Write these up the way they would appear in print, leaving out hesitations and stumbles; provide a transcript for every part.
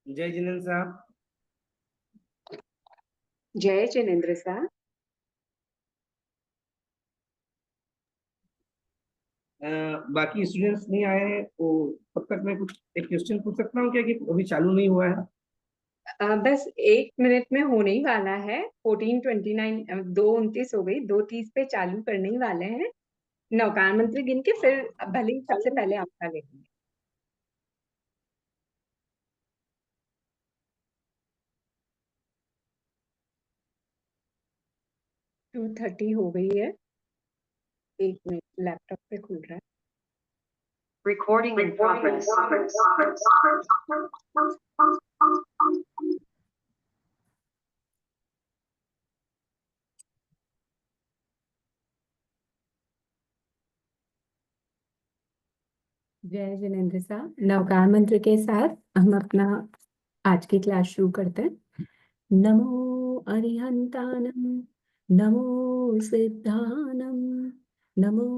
जय जिनेन्द्र साहब। जय जिनेन्द्र साहब। बाकी स्टूडेंट्स नहीं आए हैं तो तब तक मैं कुछ एक क्वेश्चन पूछ सकता हूँ क्या कि अभी चालू नहीं हुआ है? बस 1 मिनट में होने ही वाला है। 14:29 2:29 हो गई, 2:30 पे चालू करने ही वाले हैं। नौकार मंत्री गिन के फिर भले ही सबसे पहले आपका लेंगे। 2:30 हो गई है। 1 मिनट, लैपटॉप पे खुल रहा है। Recording in progress. जय जिनेन्द्र साहब। नौकार मंत्र के साथ हम अपना आज की क्लास शुरू करते हैं। नमो अरिहंतानम, नमो सिद्धानम, नमो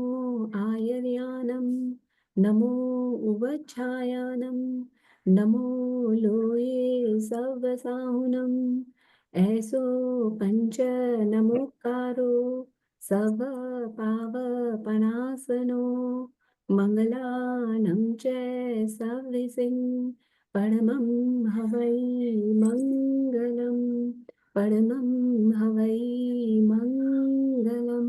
आयर्यानम, नमो उवच्छायानम, नमो लोये सवसाहुनम, ऐसो पंच नमोकारो सव पावपनासनो मंगलानं च सविसिं परमं हवै मंगलम, परमं हवै मंगलम।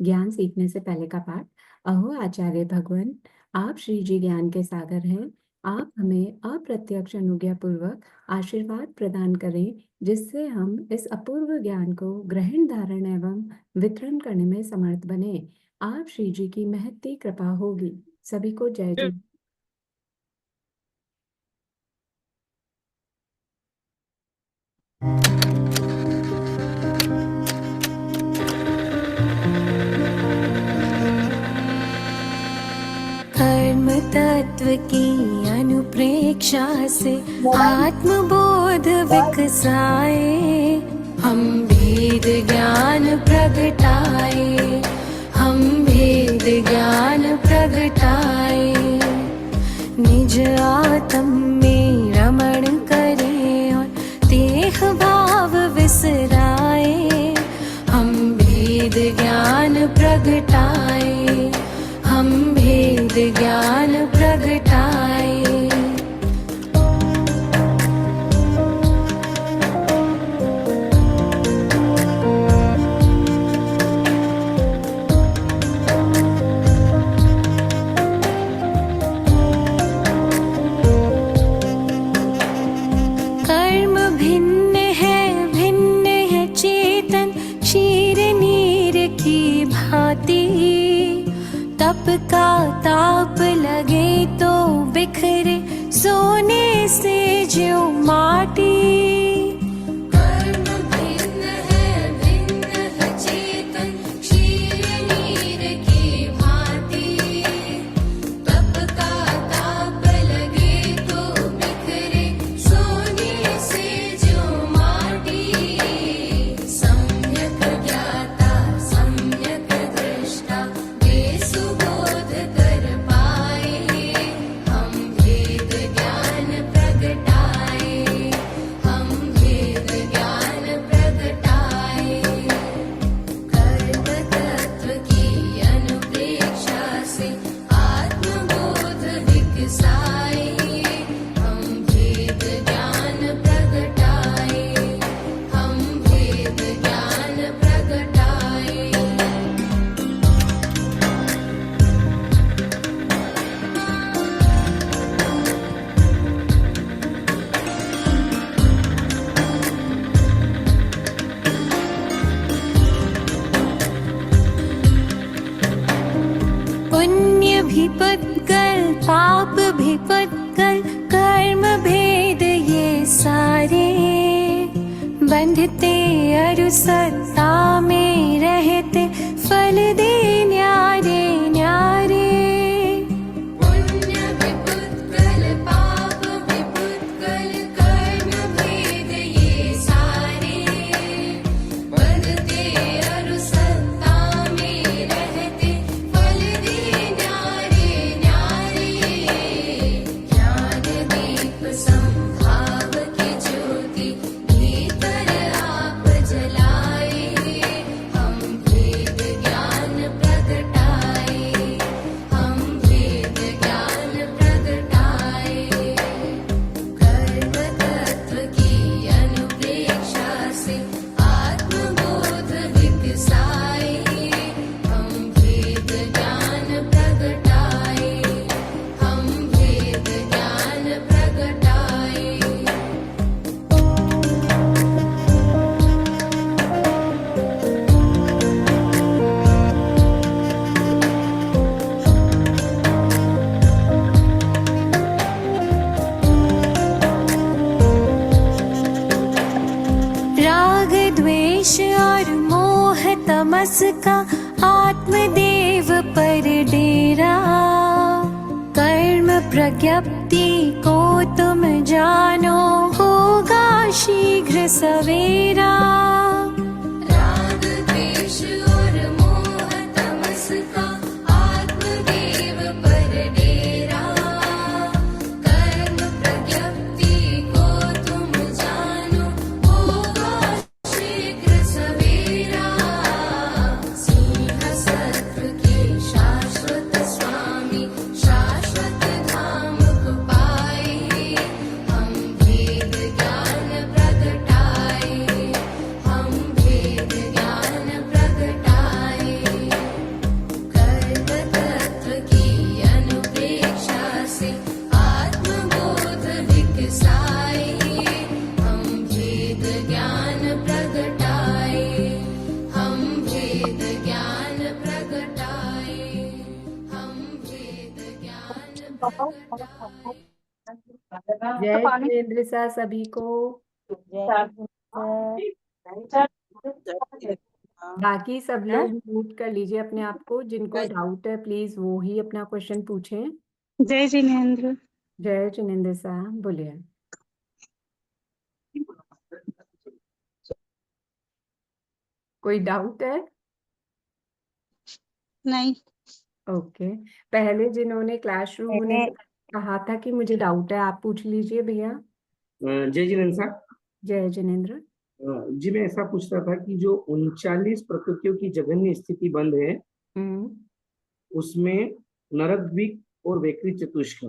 ज्ञान सीखने से पहले का पाठ। अहो आचार्य भगवान, आप श्री जी ज्ञान के सागर हैं। आप हमें अप्रत्यक्ष अनुज्ञा पूर्वक आशीर्वाद प्रदान करें, जिससे हम इस अपूर्व ज्ञान को ग्रहण, धारण एवं वितरण करने में समर्थ बने। आप श्री जी की महती कृपा होगी। सभी को जय जय। कर्म तत्व की अनुप्रेक्षा से आत्मबोध विकसाए, हम भेद ज्ञान प्रगटाए, हम भेद ज्ञान प्रगटाए। निज आत्म में रमण करें और देह भाव विसराए, हम भेद ज्ञान प्रगटाए, हम भेद ज्ञान प्रगटाए। कर्म भिन्न है चेतन क्षीर नीर की भांति, तप का ताप लगे तो बिखरे सोने से जो माटी। कर्म भिन्न है चेतन क्षीर नीर की भांति, तप का ताप लगे तो बिखरे सोने से जो माटी। सम्यक ज्ञाता सम्यक दृष्टा सुबोध कर पाए, हम भेद ज्ञान प्रगटाए, हम भेद ज्ञान प्रगटाए। कर्म तत्व की अनुप्रेक्षा से आत्मबोध विकसाए, हम भेद ज्ञान प्रगटाए, हम भेद ज्ञान प्रगटाए। पुण्य भी पत्कल पाप भी पत्कल, कर्म भेद ये सारे बंधते अरु सत्ता में रहते फल दे न्यारे न्यारे। पुण्य भी पत्कल पाप भी पत्कल, कर्म भेद ये सारे बंधते अरु सत्ता में रहते फल दे न्यारे न्यारे। ज्ञान दीप संभार तमस का आत्मदेव पर डेरा। कर्म प्रज्ञप्ति को तुम जानो, होगा शीघ्र सवेरा। राग द्वेष और मोह तमस का आत्मदेव पर डेरा। कर्म प्रज्ञप्ति को तुम जानो, होगा शीघ्र सवेरा। सिंह सत्व के शाश्वत स्वामी, शाश्वत धाम को पाए। हम भेद ज्ञान प्रगटाए, हम भेद ज्ञान प्रगटाए। कर्म तत्व की अनुप्रेक्षा से आत्मबोध विकसाए। हम भेद ज्ञान प्रगटाए, हम भेद ज्ञान प्रगटाए, हम भेद ज्ञान प्रगटाए। जय जिनेंद्र सा सभी को। बाकी सब लोग म्यूट कर लीजिए अपने आप को, जिनको डाउट है प्लीज वो ही अपना क्वेश्चन पूछें। जय जिनेंद्र। जय जिनेंद्र सा, बोलिए। कोई डाउट है? नहीं, ओके, पहले जिन्होंने क्लास शुरू होने से कहा था कि मुझे डाउट है, आप पूछ लीजिए भैया। जय जिनेंद्र साहब। जय जिनेंद्र। जी मैं ऐसा पूछ रहा था कि जो 39 प्रकृतियों की जघन्य स्थिति बंद है, हम्म। उसमें नरद्वीप और वैकृत चतुष्क,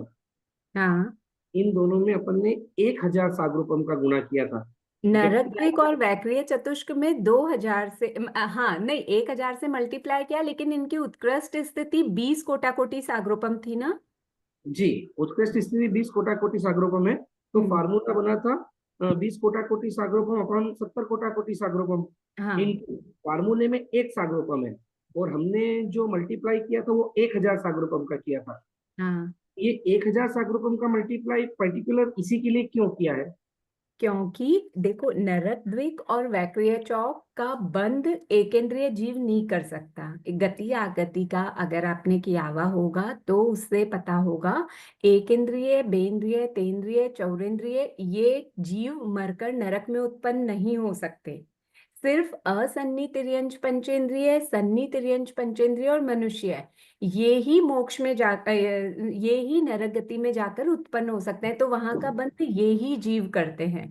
हाँ, इन दोनों में अपन ने 1000 सागरोपम का गुणा किया था। नरद्विक और वैक्रिय चतुष्क में 2000 से हाँ नहीं 1000 से मल्टीप्लाई किया, लेकिन इनकी उत्कृष्ट स्थिति 20 कोटि सागरोपम थी ना। जी, उत्कृष्ट स्थिति 20 कोटि सागरोपम है, तो हम्म। फार्मूला बना था 20 कोटि सागरोपम अपन 70 कोटि सागरोपम। हाँ इन फार्मूले में एक सागरोपम है, और हमने जो मल्टीप्लाई किया था वो 1000 सागरोपम का किया था। हाँ, ये 1000 सागरोपम का मल्टीप्लाई पर्टिकुलर इसी के लिए क्यों किया है? क्योंकि देखो नरद्विक और वैक्रिय चौक का बंध एकेंद्रीय जीव नहीं कर सकता। गति आगति का अगर आपने किया हुआ होगा तो उससे पता होगा, एकेंद्रीय, बेंद्रीय, तेंद्रीय, चौरेंद्रीय ये जीव मरकर नरक में उत्पन्न नहीं हो सकते। सिर्फ असन्नी तिर्यंच पंचेंद्रिय, सन्नी तिर्यंच पंचेंद्रिय और मनुष्य ये ही मोक्ष में जाकर, ये ही नरक गति में जाकर उत्पन्न हो सकते हैं। तो वहां का बंध ये ही जीव करते हैं।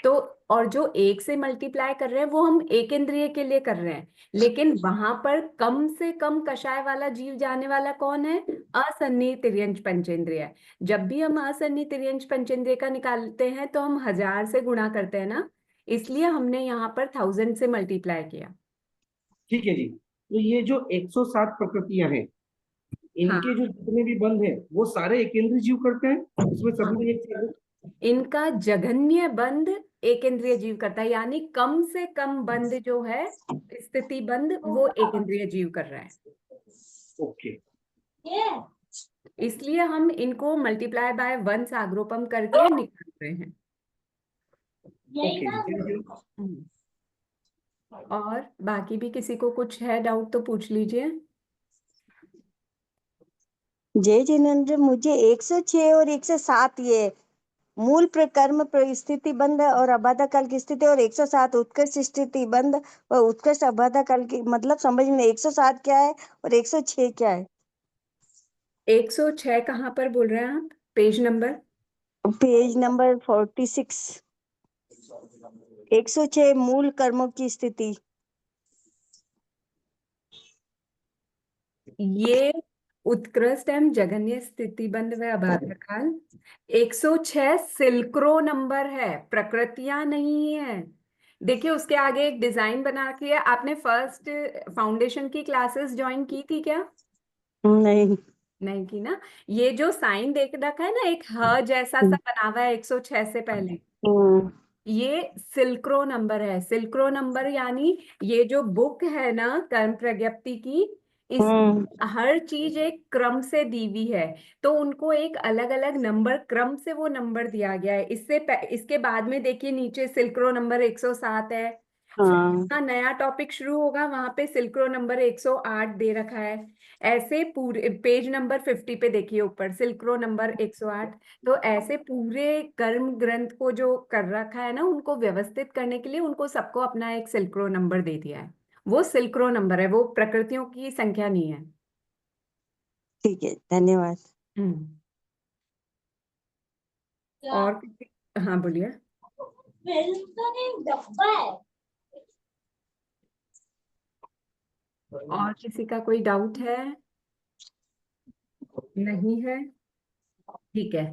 तो और जो एक से मल्टीप्लाई कर रहे हैं वो हम एक इंद्रिय के लिए कर रहे हैं, लेकिन वहां पर कम से कम कषाय वाला जीव जाने वाला कौन है? असन्नी तिर्यंच पंचेंद्रिय। जब भी हम असन्नी तिर्यंच पंचेंद्रिय का निकालते हैं तो हम 1000 से गुणा करते हैं ना, इसलिए हमने यहाँ पर 1000 से मल्टीप्लाई किया। ठीक है जी। तो ये जो 107 प्रकृतियां हैं, हाँ इनके जो जितने भी बंध हैं वो सारे एकेंद्रीय जीव करते हैं, इसमें सभी में एक चीज है। इनका जघन्य बंध एकेंद्रीय जीव करता है, यानी कम से कम बंध जो है स्थिति बंध वो एकेंद्रीय जीव कर रहा है। ओके, इसलिए हम इनको मल्टीप्लाई बाय 1 सागरोपम करके निकाल रहे हैं। ओके। और बाकी भी किसी को कुछ है डाउट तो पूछ लीजिए। जय जिनेंद्र, मुझे 106 और 107 ये मूल प्रकर्म परिस्थिति बंद और अबाधा काल की स्थिति, और 107 उत्कृष्ट स्थिति बंद और उत्कृष्ट अबाधा काल की, मतलब समझ में 107 क्या है और 106 क्या है? 106 कहाँ पर बोल रहे हैं आप? Page number? Page number 46। 106 मूल कर्मों की स्थिति। ये उत्कृष्ट एवं जघन्य स्थिति बंद व अबाधा काल। 106 सिल्क्रो नंबर है, प्रकृतियां नहीं है। देखिए उसके आगे एक डिजाइन बना के है। आपने फर्स्ट फाउंडेशन की क्लासेस ज्वाइन की थी क्या? नहीं। नहीं की ना। ये जो साइन देख रखा है ना, एक ह जैसा सा बना हुआ है 106 से पहले, ये सिल्क्रो नंबर है। सिल्क्रो नंबर यानी ये जो बुक है ना कर्म प्रज्ञप्ति की, इस हर चीज एक क्रम से दी हुई है, तो उनको एक अलग अलग नंबर क्रम से वो नंबर दिया गया है। इसके बाद में देखिए नीचे सिल्क्रो नंबर 107 है, फिर हाँ जहाँ नया टॉपिक शुरू होगा वहां पे सिल्क रोड नंबर 108 दे रखा है। ऐसे पूरे पेज नंबर 50 पे देखिए ऊपर सिल्क रोड नंबर 108। तो ऐसे पूरे कर्म ग्रंथ को जो कर रखा है ना, उनको व्यवस्थित करने के लिए उनको सबको अपना एक सिल्क रोड नंबर दे दिया है। वो सिल्क रोड नंबर है, वो प्रकृतियों की संख्या नहीं है। ठीक है, धन्यवाद। और हाँ बोलिए। और किसी का कोई डाउट है? नहीं है? ठीक है।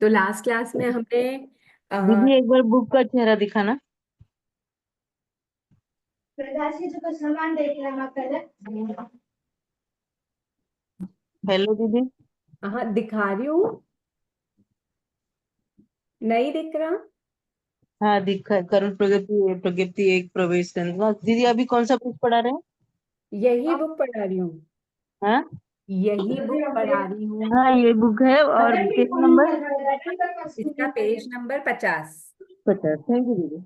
तो लास्ट क्लास में हमने दीदी एक बार बुक का चेहरा दिखाना। हेलो दीदी। हाँ दिखा रही हूँ। नहीं दिख रहा? हाँ दिखा, करुण प्रगति प्रगति एक प्रवेश तंत्र। दीदी अभी कौन सा बुक पढ़ा रहे हैं? यही बुक पढ़ा रही हूँ। हाँ यही बुक पढ़ा रही हूँ। हाँ ये बुक है। और पेज नंबर इसका पेज नंबर 50। 50। थैंक यू दीदी।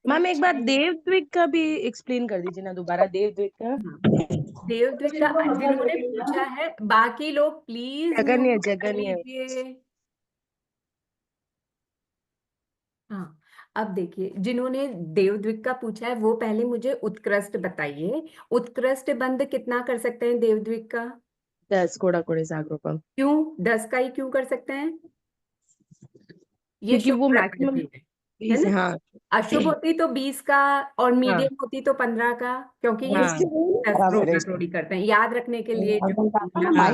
मैम एक बार देवद्विक का भी एक्सप्लेन कर दीजिए ना दोबारा, देवद्विक का। देवद्विक का जिन्होंने पूछा है, बाकी लोग प्लीज जगन्य म्यूट कर जगन्य लीजिए। हाँ अब देखिए, जिन्होंने देवद्विक का पूछा है वो पहले मुझे उत्कृष्ट बताइए। उत्कृष्ट बंद कितना कर सकते हैं देवद्विक का? 10 कोड़ा कोड़े सागरोपम। क्यों 10 का ही क्यों कर सकते हैं? ये क्योंकि शुभ वो प्रकृति मैक्सिमम है 20 ना। हाँ अशुभ होती तो 20 का, और हाँ मीडियम होती तो 15 का, क्योंकि ये हाँ 10 रोड़ा रोड़ी करते हैं, याद रखने के लिए जो हाँ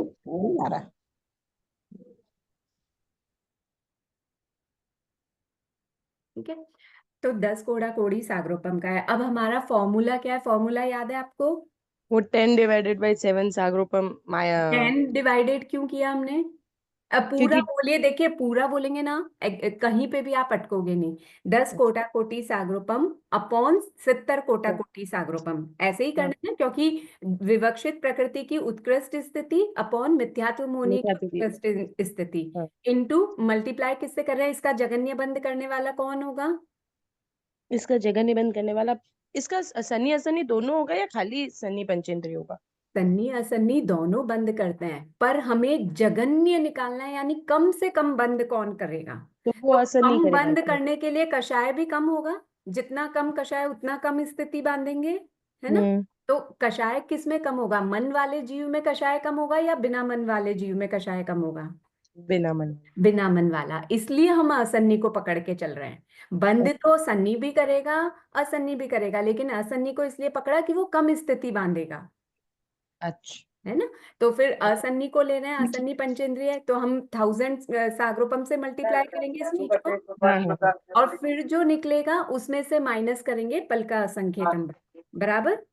ठीक है। तो 10 कोड़ा कोड़ी सागरोपम का है। अब हमारा फॉर्मूला क्या है? फॉर्मूला याद है आपको? वो 10 डिवाइडेड बाय 7 सागरोपम माया। 10 डिवाइडेड क्यों किया हमने? अब पूरा क्योंकि बोलिए, देखिए पूरा बोलेंगे ना, कहीं पे भी आप अटकोगे नहीं। 10 कोटा कोटि सागरोपम अपॉन 70 कोटा कोटि सागरोपम, ऐसे ही करना है ना, क्योंकि विवक्षित प्रकृति की उत्कृष्ट स्थिति अपॉन मिथ्यात्व मोनि की उत्कृष्ट स्थिति हाँ। इनटू मल्टीप्लाई किससे कर रहे हैं? इसका जगन्य बंद करने वाला कौन होगा? इसका जगह निबंध करने वाला, इसका सन्नी असन्नी दोनों होगा या खाली सन्नी पंचेंद्रिय होगा? सन्नी असन्नी दोनों बंद करते हैं, पर हमें जगन्य निकालना है, यानी कम से कम बंद कौन करेगा? तो वो तो असन्नी कम करेगा बंद इसमें। करने के लिए कषाय भी कम होगा। जितना कम कषाय उतना कम स्थिति बांधेंगे, है ना। तो कषाय किस में कम होगा? मन वाले जीव में कषाय कम होगा या बिना मन वाले जीव में कषाय कम होगा? बिना मन। बिना मन वाला। इसलिए हम असन्नी को पकड़ के चल रहे हैं। बंद तो सन्नी भी करेगा, असन्नी भी करेगा, लेकिन असन्नी को इसलिए पकड़ा कि वो कम स्थिति बांधेगा, अच्छा है ना। तो फिर असन्नी को ले रहे हैं, असन्नी पंचेंद्रिय है, तो हम 1000 सागरोपम से मल्टीप्लाई करेंगे इस चीज को, और फिर जो निकलेगा उसमें से माइनस करेंगे पल का असंख्येतम, बराबर।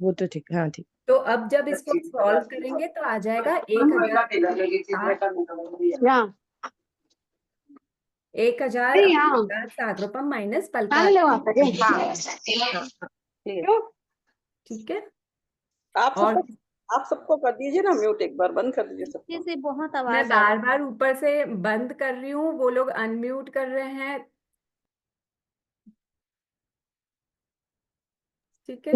वो तो ठीक, हाँ ठीक। तो अब जब इसको सॉल्व करेंगे तो आ जाएगा 1000 सागरोपम माइनस पल का। ठीक है। और आप सबको कर दीजिए ना म्यूट, एक बार बंद कर दीजिए सबको। से बहुत मैं आवाज आ बार बार ऊपर से बंद कर रही हूँ, वो लोग अनम्यूट कर रहे हैं। ठीक है,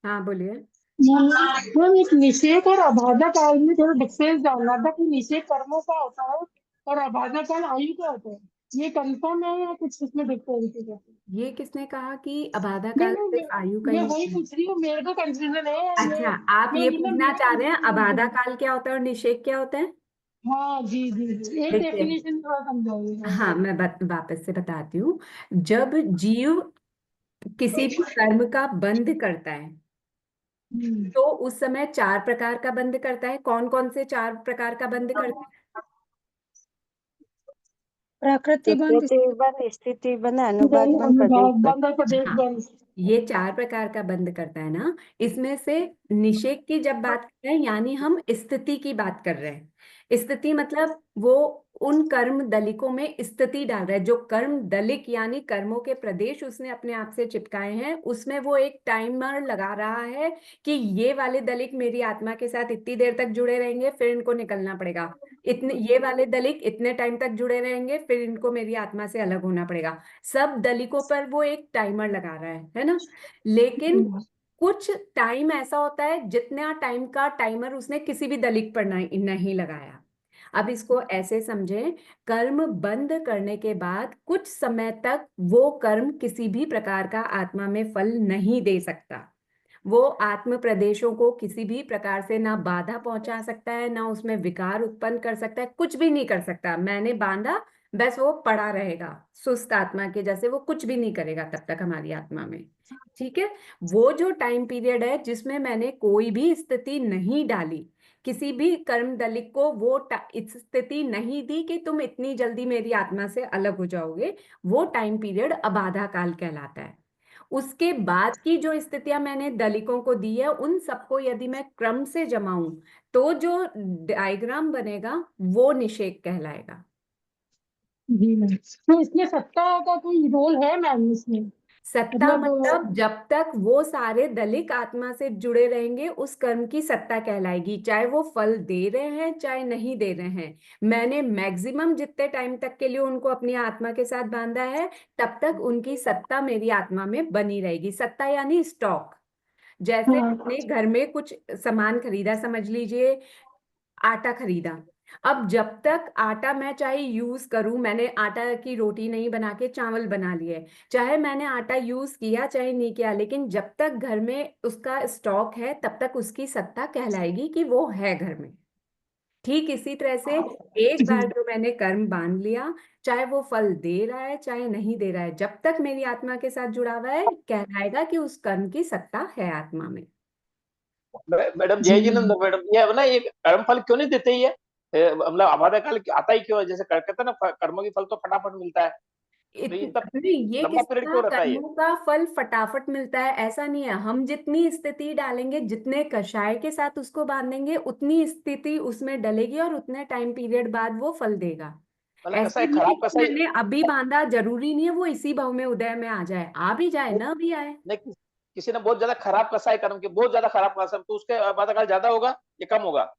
हाँ बोलिए। मैम एक निषेध और अबाधा काल में थोड़ा डिफरेंस डालना था कि निषेध कर्मों का होता है और अबाधा काल आयु का होता है, ये कंफर्म है या कुछ इसमें डिफरेंस है? ये किसने कहा कि अबाधा नहीं काल नहीं सिर्फ आयु का मैं ही वही होता है? पूछ रही हूँ, मेरे को कंफ्यूजन है अच्छा, आप मैं ये मतलब पूछना मेरा चाह रहे हैं confusion अबाधा है। काल क्या होता है और निषेध क्या होता है? हाँ जी जी जी, एक देखिए, डेफिनेशन थोड़ा समझाइए। हाँ मैं वापस से बताती हूँ। जब जीव किसी भी कर्म का बंध करता है तो उस समय 4 प्रकार का बंध करता है। कौन कौन से 4 प्रकार का बंध करता है? प्रकृति बंद, स्थिति बंद, अनुभाग बंद, प्रदेश बंद। बंद प्रदेश हाँ, बंद। ये 4 प्रकार का बंद करता है ना। इसमें से निषेध की जब बात कर रहे हैं, यानी हम स्थिति की बात कर रहे हैं। स्थिति मतलब वो उन कर्म दलिकों में स्थिति डाल रहा है। जो कर्म दलिक यानी कर्मों के प्रदेश उसने अपने आप से चिपकाए हैं, उसमें वो एक टाइमर लगा रहा है कि ये वाले दलिक मेरी आत्मा के साथ इतनी देर तक जुड़े रहेंगे, फिर इनको निकलना पड़ेगा। इतने ये वाले दलिक इतने टाइम तक जुड़े रहेंगे, फिर इनको मेरी आत्मा से अलग होना पड़ेगा। सब दलिकों पर वो एक टाइमर लगा रहा है ना। लेकिन कुछ टाइम ऐसा होता है जितना टाइम का टाइमर उसने किसी भी दलिक पर नहीं लगाया। अब इसको ऐसे समझें, कर्म बंद करने के बाद कुछ समय तक वो कर्म किसी भी प्रकार का आत्मा में फल नहीं दे सकता। वो आत्म प्रदेशों को किसी भी प्रकार से ना बाधा पहुंचा सकता है, ना उसमें विकार उत्पन्न कर सकता है, कुछ भी नहीं कर सकता। मैंने बांधा, बस वो पड़ा रहेगा सुस्त आत्मा के जैसे, वो कुछ भी नहीं करेगा तब तक हमारी आत्मा में। ठीक है। वो जो टाइम पीरियड है जिसमें मैंने कोई भी स्थिति नहीं डाली, किसी भी कर्म दलिक को वो स्थिति नहीं दी कि तुम इतनी जल्दी मेरी आत्मा से अलग हो जाओगे, वो टाइम पीरियड अबाधा काल कहलाता है। उसके बाद की जो स्थितियां मैंने दलिकों को दी है, उन सबको यदि मैं क्रम से जमाऊं तो जो डायग्राम बनेगा वो निषेक कहलाएगा। जी मैम। तो इसमें सत्ता का कोई रोल है मैम इसमें? सत्ता मतलब जब तक वो सारे दलिक आत्मा से जुड़े रहेंगे उस कर्म की सत्ता कहलाएगी, चाहे वो फल दे रहे हैं चाहे नहीं दे रहे हैं। मैंने मैक्सिमम जितने टाइम तक के लिए उनको अपनी आत्मा के साथ बांधा है, तब तक उनकी सत्ता मेरी आत्मा में बनी रहेगी। सत्ता यानी स्टॉक। जैसे अपने घर में कुछ सामान खरीदा, समझ लीजिए आटा खरीदा। अब जब तक आटा मैं चाहे यूज करूं, मैंने आटा की रोटी नहीं बना के चावल बना लिए, चाहे मैंने आटा यूज किया चाहे नहीं किया, लेकिन जब तक घर में उसका स्टॉक है तब तक उसकी सत्ता कहलाएगी कि वो है घर में। ठीक इसी तरह से एक बार जो मैंने कर्म बांध लिया, चाहे वो फल दे रहा है चाहे नहीं दे रहा है, जब तक मेरी आत्मा के साथ जुड़ा हुआ है कहलाएगा कि उस कर्म की सत्ता है आत्मा में। मैडम जय जिनेंद्र मैडम, ये अब ना ये कर्म फल क्यों नहीं देते ये? मतलब अबाधा काल आता ही क्यों है? जैसे कहते हैं ना कर्मों की फल तो फटाफट मिलता है, तो ये तब ये लंबा पीरियड किसका क्यों रहता है ये? कर्मों का फल फटाफट मिलता है ऐसा नहीं है। हम जितनी स्थिति डालेंगे, जितने कषाय के साथ उसको बांधेंगे, उतनी स्थिति उसमें डलेगी और उतने टाइम पीरियड बाद वो फल देगा। मतलब कैसा ऐसे है, नहीं है खराब कि कैसा है? मैंने अभी बांधा, जरूरी नहीं है वो इसी भाव में उदय में आ जाए, आ भी जाए ना भी आए। नहीं, किसी ने बहुत ज्यादा खराब कसा है कर्म की, बहुत ज्यादा खराब कसा, तो उसके अबाधा काल ज्यादा होगा या कम होगा?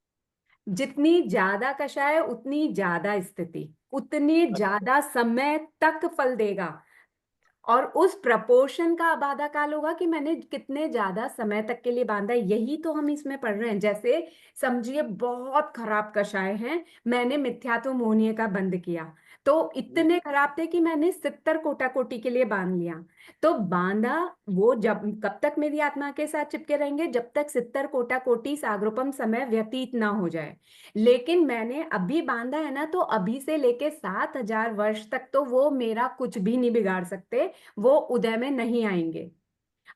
जितनी ज्यादा कषाय उतनी ज्यादा स्थिति, उतनी ज्यादा समय तक फल देगा। और उस प्रपोर्शन का अबाधा काल होगा कि मैंने कितने ज्यादा समय तक के लिए बांधा है। यही तो हम इसमें पढ़ रहे हैं। जैसे समझिए बहुत खराब कषाय हैं, मैंने मिथ्यात्व मोहनीय का बंद किया, तो इतने खराब थे कि मैंने 70 कोटा कोटि के लिए बांध लिया। तो बांधा वो जब कब तक मेरी आत्मा के साथ चिपके रहेंगे, जब तक 70 कोटा कोटि सागरोपम समय व्यतीत ना हो जाए। लेकिन मैंने अभी बांधा है ना, तो अभी से लेके 7000 वर्ष तक तो वो मेरा कुछ भी नहीं बिगाड़ सकते, वो उदय में नहीं आएंगे।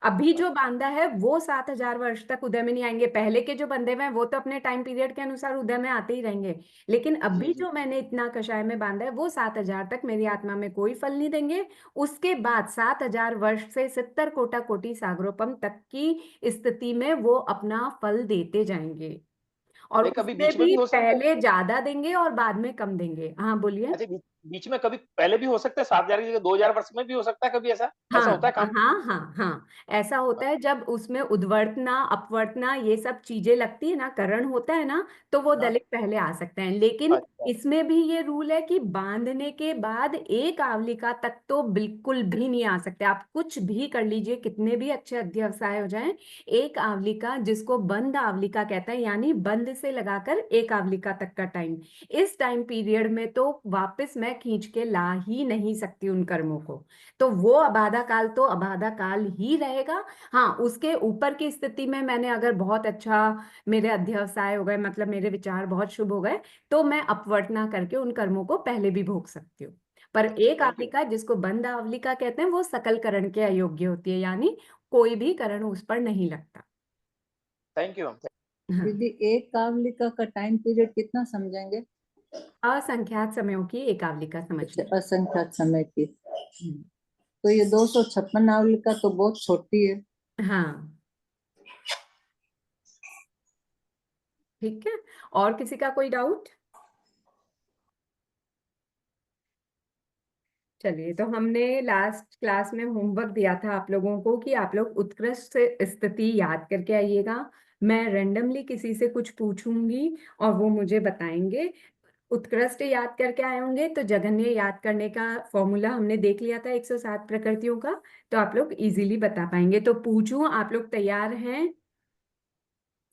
अभी जो बांधा है वो 7000 वर्ष तक उदय में नहीं आएंगे। पहले के जो बंधे हुए हैं वो तो अपने टाइम पीरियड के अनुसार उदय में आते ही रहेंगे। लेकिन अभी जो मैंने इतना कषाय में बांधा है वो 7000 तक मेरी आत्मा में कोई फल नहीं देंगे। उसके बाद 7000 वर्ष से 70 कोटा कोटि सागरोपम तक की स्थिति में वो अपना फल देते जाएंगे। और नहीं, कभी उसमें बीच में भी भी हो सकता है। पहले ज्यादा देंगे और बाद में कम देंगे। हाँ बोलिए। अच्छा, बीच में कभी पहले भी हो सकता है, 7000 की जगह 2000 वर्ष में भी हो सकता है, कभी ऐसा ऐसा होता हाँ है काम? हाँ हाँ हाँ, ऐसा होता है जब उसमें उद्वर्तना अपवर्तना ये सब चीजें लगती है ना, करण होता है ना, तो वो हाँ, दलित पहले आ सकते हैं। लेकिन अच्छा, इसमें भी ये रूल है कि बांधने के बाद एक आवलिका तक तो बिल्कुल भी नहीं आ सकते। आप कुछ भी कर लीजिए, कितने भी अच्छे अध्यवसाय हो जाएं, एक आवलिका जिसको बंद आवलिका कहता है, यानी बंद से लगाकर एक आवलिका तक का टाइम, इस टाइम पीरियड में तो वापस मैं खींच के ला ही नहीं सकती उन कर्मों को। तो वो अबाधा काल तो अबाधा काल ही रहेगा। हाँ, उसके ऊपर की स्थिति में मैंने अगर बहुत अच्छा, मेरे अध्यवसाय हो गए, मतलब मेरे विचार बहुत शुभ हो गए, तो मैं अपवर्तना करके उन कर्मों को पहले भी भोग सकती हूँ। पर एक थैंक यू, आवलिका जिसको बंद आवलिका कहते हैं वो सकल करण के अयोग्य होती है, यानी कोई भी करण उस पर नहीं लगता। Thank you. हाँ, दीदी एक कावलिका का टाइम पीरियड कितना समझेंगे? असंख्यात समयों की एक आवलिका समझ लीजिए। असंख्यात समय की। हम्म, तो ये 256 आवलिका तो बहुत छोटी है। हाँ ठीक है। और किसी का कोई डाउट? चलिए, तो हमने लास्ट क्लास में होमवर्क दिया था आप लोगों को कि आप लोग उत्कृष्ट स्थिति याद करके आइएगा। मैं रेंडमली किसी से कुछ पूछूंगी और वो मुझे बताएंगे। उत्कृष्ट याद करके आए होंगे तो जघन्य याद करने का फॉर्मूला हमने देख लिया था 107 प्रकृतियों का, तो आप लोग इजीली बता पाएंगे। तो पूछूं, आप लोग तैयार हैं?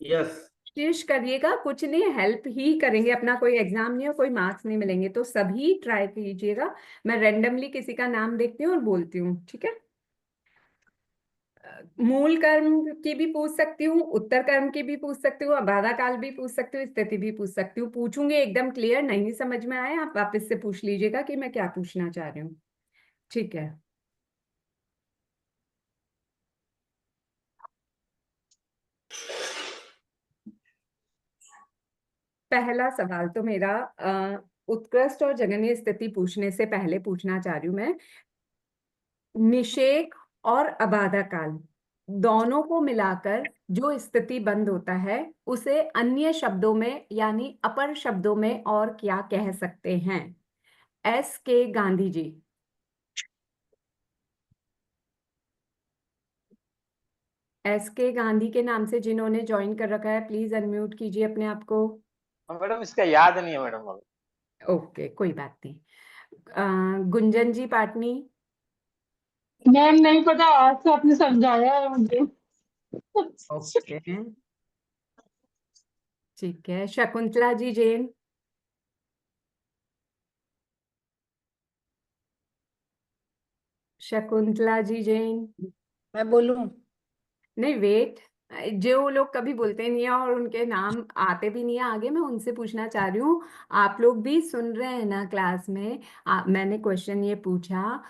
यस। कोशिश करिएगा, कुछ नहीं, हेल्प ही करेंगे, अपना कोई एग्जाम नहीं है, कोई मार्क्स नहीं मिलेंगे, तो सभी ट्राई कीजिएगा। मैं रेंडमली किसी का नाम देखती हूँ और बोलती हूँ, ठीक है? मूल कर्म की भी पूछ सकती हूँ, उत्तर कर्म की भी पूछ सकती हूँ, बाधा काल भी पूछ सकती हूँ, स्थिति भी पूछ सकती हूँ। पूछूंगी एकदम क्लियर नहीं समझ में आए आप वापस से पूछ लीजिएगा कि मैं क्या पूछना चाह रही हूँ, ठीक है? पहला सवाल तो मेरा उत्कृष्ट और जघन्य स्थिति पूछने से पहले पूछना चाह रही हूँ मैं, निषेक और अबाधा काल दोनों को मिलाकर जो स्थिति बंद होता है उसे अन्य शब्दों में यानी अपर शब्दों में और क्या कह सकते हैं? एस के गांधी जी। एस के गांधी के नाम से जिन्होंने ज्वाइन कर रखा है प्लीज अनम्यूट कीजिए अपने आप को। मैडम इसका याद नहीं है मैडम। ओके, कोई बात नहीं। गुंजन जी पाटनी। मैम नहीं पता, आज से आपने समझाया है मुझे। ओके, ठीक है। शकुंतला जी जैन। शकुंतला जी जैन। मैं बोलूं? नहीं, वेट, जो लोग कभी बोलते नहीं है और उनके नाम आते भी नहीं है आगे, मैं उनसे पूछना चाह रही हूँ। आप लोग भी सुन रहे हैं ना क्लास में? मैंने क्वेश्चन ये पूछा,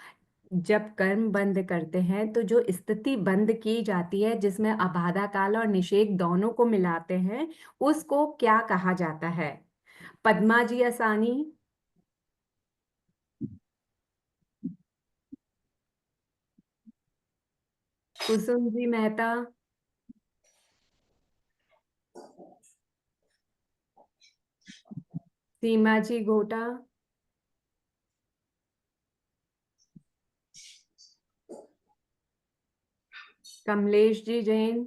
जब कर्म बंद करते हैं तो जो स्थिति बंद की जाती है जिसमें अबाधा काल और निषेक दोनों को मिलाते हैं उसको क्या कहा जाता है? पद्मा जी असानी। कुसुम जी मेहता। सीमा जी घोटा। कमलेश जी जैन।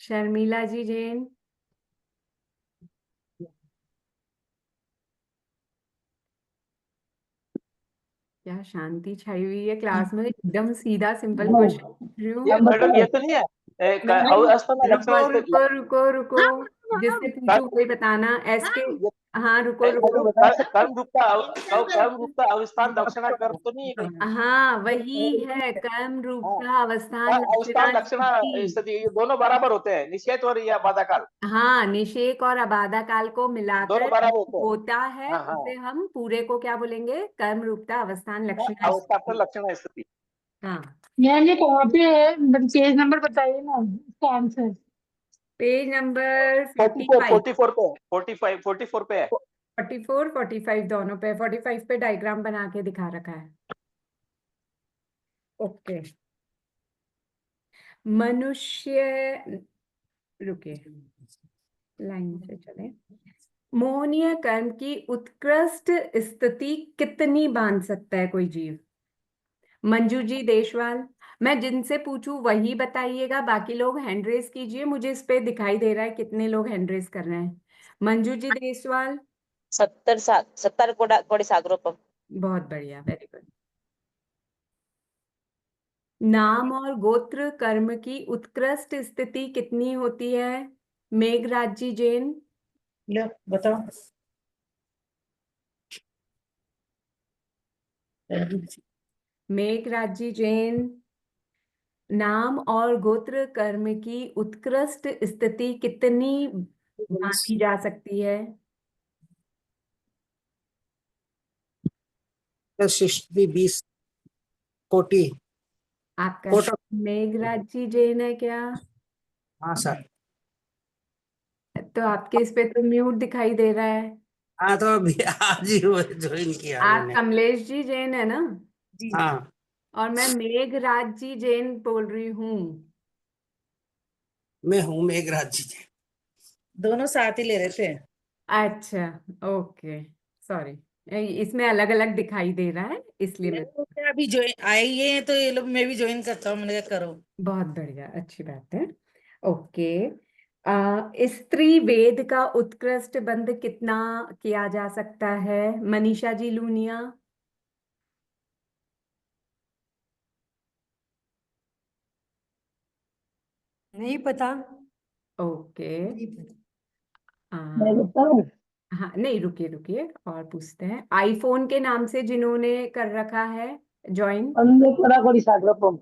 शर्मिला जी जैन। क्या शांति छाई हुई है क्लास में, एकदम सीधा सिंपल क्वेश्चन पूछ रही हूँ। ये मैडम ये तो नहीं है अवस्थान रुको लक्षण रुको रुको रुको, जिससे पूछू कोई बताना। एस के, हाँ रुको रुको, कर्म रूप का अवस्थान दक्षिणा कर्म तो नहीं है कहीं? हाँ वही है, कर्म रूपता अवस्थान अवस्थान लक्षणा दक्षिणा स्थिति। स्थिति ये दोनों बराबर होते हैं, निषेध और या बाधा काल हाँ, निषेक और अबाधा काल को दोनों मिलाकर बराबर होते हैं। होता है, हाँ हाँ, उसे हम पूरे को क्या बोलेंगे? कर्म रूपता अवस्थान लक्षणा अवस्था स्थिति। लक्षण स्थिति। हाँ, मैम ये कहाँ पे है? पेज नंबर बताइए ना इसका आंसर। Page number 44 45। 44 पे है, 44 पे है। 44 45 दोनों पे, 45 पे डायग्राम बना के दिखा रखा है। ओके, मनुष्य, रुकिए लाइन से चले। मोहनीय कर्म की उत्कृष्ट स्थिति कितनी बांध सकता है कोई जीव? मंजू जी देशवाल। मैं जिनसे पूछूं वही बताइएगा, बाकी लोग हैंड रेस कीजिए, मुझे इस पे दिखाई दे रहा है कितने लोग हैंड रेस कर रहे हैं। मंजू जी देशवाल। 70 कोड़ी सागरोपम। बहुत बढ़िया, वेरी गुड। नाम और गोत्र कर्म की उत्कृष्ट स्थिति कितनी होती है? मेघराज जी जैन। लो बताओ। मेघराज जी जैन, नाम और गोत्र कर्म की उत्कृष्ट स्थिति कितनी मानी जा सकती है? 20 कोटि। आपका कोट। मेघराज जी जैन है क्या? हाँ सर। तो आपके इस पे तो म्यूट दिखाई दे रहा है। हाँ तो अभी आज ही ज्वाइन किया आप मैंने। कमलेश जी जैन है ना? हाँ और मैं मेघराज जी जैन बोल रही हूँ। मैं हूँ मेघराज जी। दोनों साथ ही ले रहे थे। अच्छा, ओके, सॉरी, इसमें अलग अलग दिखाई दे रहा है इसलिए मैं। अभी ज्वाइन आए ही हैं तो ये लोग, मैं भी ज्वाइन करता हूँ, मैंने कहा करो। बहुत बढ़िया, अच्छी बात है। ओके, स्त्री वेद का उत्कृष्ट बंध कितना किया जा सकता है? मनीषा जी लूनिया। नहीं पता। ओके, मैं बताऊं? हाँ, नहीं, रुकिए रुकिए, और पूछते हैं। आईफोन के नाम से जिन्होंने कर रखा है ज्वाइन। पंदे कोड़ा कोड़ी सागरपम।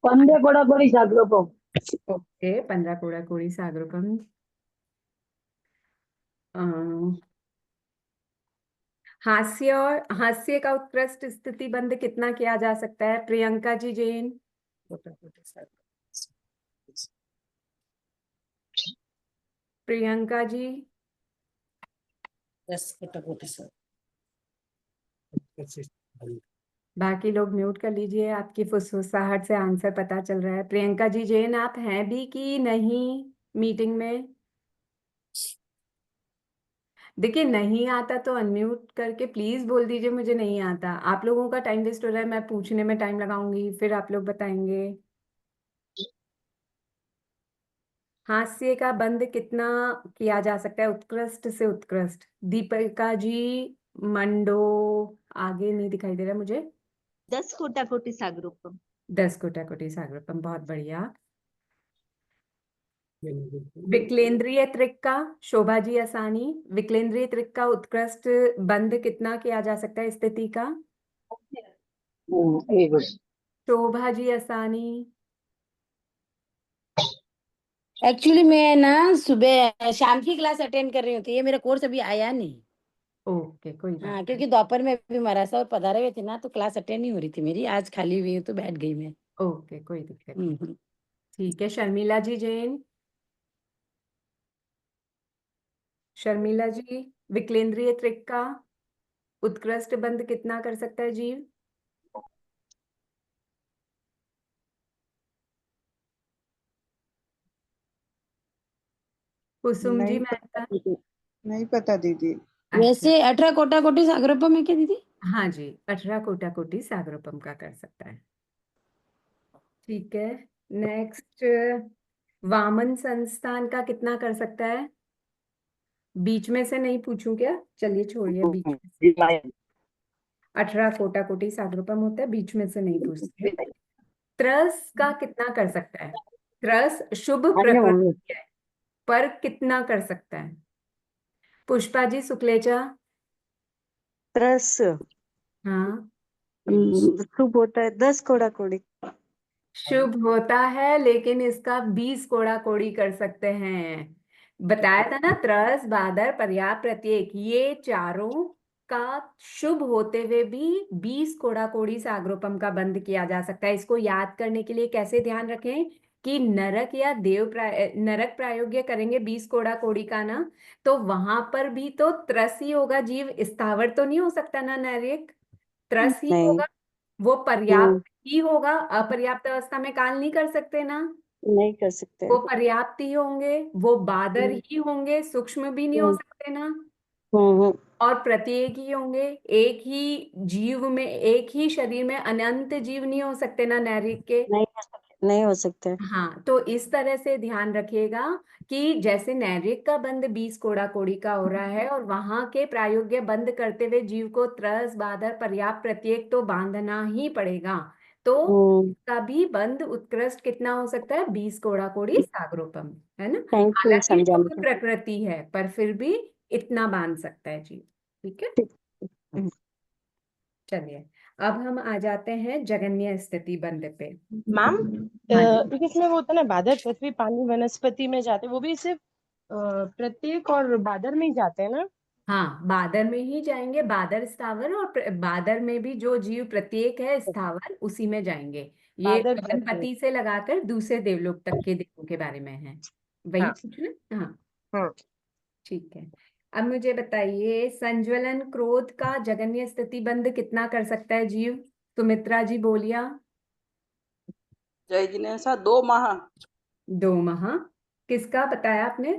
पंदे कोड़ा कोड़ी सागरपम। ओके, 15 कोड़ा कोड़ी सागरपम। हास्य का उत्कृष्ट स्थिति बंध कितना किया जा सकता है? प्रियंका जी जैन। प्रियंका जी। 10 कोटा कोटी सर। बाकी लोग म्यूट कर लीजिए, आपकी फुसफुसाहट से आंसर पता चल रहा है। प्रियंका जी जैन, आप हैं भी कि नहीं मीटिंग में? देखिए, नहीं आता तो अनम्यूट करके प्लीज बोल दीजिए मुझे नहीं आता। आप लोगों का टाइम वेस्ट हो रहा है, मैं पूछने में टाइम लगाऊंगी, फिर आप लोग बताएंगे। हास्य का बंध कितना किया जा सकता है उत्कृष्ट से उत्कृष्ट? दीपिका जी मंडो, आगे नहीं दिखाई दे रहा मुझे। 10 कोटा कोटी सागरोपम। 10 कोटा कोटी सागरपम, बहुत बढ़िया। विक्लेंद्रीय त्रिक का, शोभा जी असानी, विक्लेंद्रीय त्रिक का उत्कृष्ट बंध कितना किया जा सकता है स्थिति का? शोभा जी असानी। एक्चुअली मैं ना सुबह शाम की क्लास अटेंड कर रही हूँ, तो ये मेरा कोर्स अभी आया नहीं। ओके, कोई बात हाँ, नहीं। क्योंकि दोपहर में भी मरासा और पधारे हुए थे ना, तो क्लास अटेंड नहीं हो रही थी मेरी। आज खाली हुई हूँ तो बैठ गई मैं। ओके, कोई दिक्कत नहीं। हम्म। ठीक है, शर्मिला जी जैन। शर्मिला जी, विक्लेंद्रीय त्रिक का उत्कृष्ट बंध कितना कर सकता है जीव? कुसुम जी नहीं मेहता। पता दीदी, नहीं पता दीदी। अच्छा, वैसे 18 कोटा कोटी सागरोपम है क्या दीदी? हाँ जी, 18 कोटा कोटी सागरोपम का कर सकता है। ठीक है, नेक्स्ट, वामन संस्थान का कितना कर सकता है? बीच में से नहीं पूछूं क्या? चलिए छोड़िए, बीच में से। 18 कोटा कोटी सागरोपम होता है, बीच में से नहीं पूछते। त्रस का कितना कर सकता है? त्रस शुभ प्रकृति है, पर कितना कर सकता है? पुष्पा जी सुक्लेचा। त्रस हाँ, शुभ होता है 10 कोड़ा कोड़ी। शुभ होता है, लेकिन इसका 20 कोड़ा कोड़ी कर सकते हैं। बताया था ना, त्रस, बादर, पर्याय, प्रत्येक, ये चारों का शुभ होते हुए भी 20 कोड़ा कोड़ी सागरोपम का बंध किया जा सकता है। इसको याद करने के लिए कैसे ध्यान रखें कि नरक या नरक प्रायोग्य करेंगे 20 कोड़ा कोड़ी का ना, तो वहां पर भी तो त्रस ही होगा जीव, स्थावर तो नहीं हो सकता ना, नैरिक त्रस ही नहीं। होगा। वो पर्याप्त ही होगा, अपर्याप्त अवस्था में काल नहीं कर सकते ना। नहीं कर सकते। वो पर्याप्त ही होंगे, वो बादर ही होंगे, सूक्ष्म भी नहीं हो सकते ना, और प्रत्येक ही होंगे। एक ही जीव में, एक ही शरीर में अनंत जीव नहीं हो सकते ना नैरिक के। नहीं हो सकते। हाँ, तो इस तरह से ध्यान रखिएगा कि जैसे नैरिक का बंध 20 कोड़ा कोड़ी का हो रहा है, और वहां के प्रायोग्य बंध करते हुए जीव को त्रस, बादर, पर्याप्त, प्रत्येक तो बांधना ही पड़ेगा, तो इसका भी बंध उत्कृष्ट कितना हो सकता है? 20 कोड़ा कोड़ी सागरोपम, है ना। थैंक यू हालांकि समझाने शुभ का। प्रकृति है, पर फिर भी इतना बांध सकता है जीव। ठीक है, चलिए, अब हम आ जाते हैं जगन्य स्थिति बंध पे। मैम, हाँ जी, इसमें वो होता है ना, बादर, पृथ्वी, पानी, वनस्पति में जाते हैं, वो भी सिर्फ प्रत्येक और बादर में ही जाते हैं ना? हाँ, बादर में ही जाएंगे, बादर, स्थावर, और बादर में भी जो जीव प्रत्येक है स्थावर, उसी में जाएंगे। ये बादर प्रत्येक। गणपति से लगाकर दूसरे देवलोक तक के देवों के बारे में है, वही हाँ। पूछना। हाँ, हाँ। ठीक है। अब मुझे बताइए, संज्वलन क्रोध का जगन्य स्थिति बंध कितना कर सकता है जीव? सुमित्रा जी बोलिया। जय जिनेन्द्र 2 माह। 2 माह। किसका बताया आपने?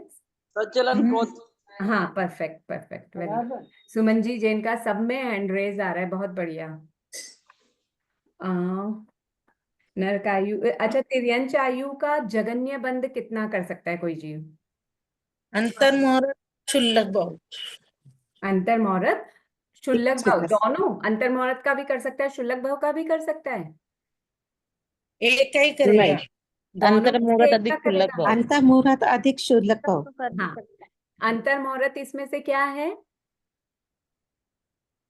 सज्जलन क्रोध। हाँ, perfect perfect, very. Suman ji Jain का सब में हैंड रेज आ रहा है, बहुत बढ़िया। नरकायु, अच्छा, तिर्यंच आयु का जगन्य बंध कितना कर सकता है कोई जीव? अंतर्मुहूर्त क्षुल्लक भाव। अंतर्मुहूर्त क्षुल्लक भाव, दोनों अंतर्मुहूर्त का भी कर सकता है, क्षुल्लक भाव का भी कर सकता है। एक का ही करेगा। दोनों में से अंतर्मुहूर्त एक अधिक का क्षुल्लक करेगा। भाव। अंतर्मुहूर्त अधिक क्षुल्लक भाव। हाँ, अंतर्मुहूर्त इसमें से क्या है?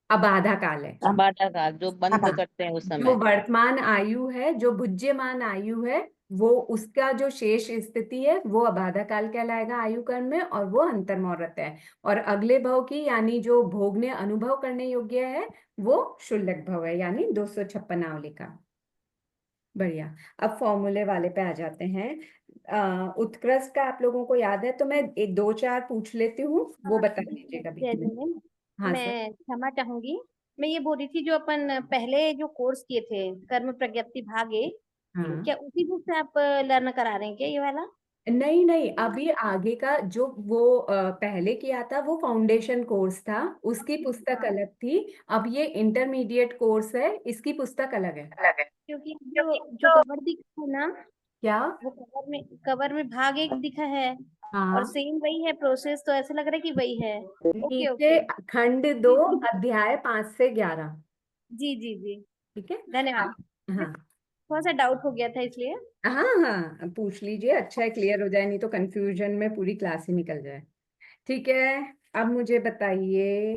अबाधा काल है। बाटा का जो बंद अबा- करते हैं उस जो समय। वर्तमान आयु है, जो भुज्यमान आयु है, वो उसका जो शेष स्थिति है वो अबाधा काल कहलाएगा आयु कर्म में, और वो अंतर्मुहूर्त है। और अगले भव की यानी जो भोगने अनुभव करने योग्य है वो क्षुल्लक भव है, यानी 256 आवली का। बढ़िया। अब फॉर्मूले वाले पे आ जाते हैं। उत्कृष्ट का आप लोगों को याद है तो मैं एक दो चार पूछ लेती हूँ, वो बता दीजिएगा बीच में। हाँ सर। मैं क्षमा चाहूंगी, मैं ये बोल रही थी जो अपन पहले जो कोर्स किए थे कर्म प्रज्ञप्ति भाग ए, हाँ, क्या उसी बुक से आप लर्न करा रहे हैं क्या ये वाला? नहीं नहीं, अभी आगे का जो वो पहले किया था वो फाउंडेशन कोर्स था, उसकी पुस्तक अलग थी। अब ये इंटरमीडिएट कोर्स है, इसकी पुस्तक अलग है। क्योंकि जो जो कवर दिखा है ना, क्या? वो कवर में भाग एक दिखा है हाँ, और सेम वही है प्रोसेस, तो ऐसा लग रहा है कि वही है। ओके नीचे ओके, खंड 2 अध्याय 5 से 11। जी जी जी, ठीक है। धन्यवाद। हाँ थोड़ा सा डाउट हो गया था इसलिए। हाँ हाँ, पूछ लीजिए, अच्छा है क्लियर हो जाए, नहीं तो कंफ्यूजन में पूरी क्लास ही निकल जाए। ठीक है, अब मुझे बताइए,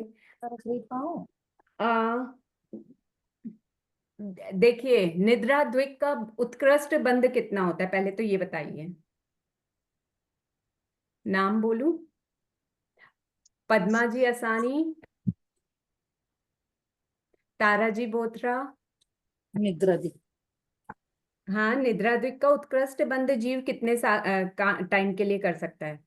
देखिए निद्रा द्विक का उत्कृष्ट बंध कितना होता है, पहले तो ये बताइए। नाम बोलूं? पद्मा जी असानी, तारा जी बोथरा। निद्रा दी। हाँ, निद्रा द्विक का उत्कृष्ट बंध जीव कितने टाइम के लिए कर सकता है?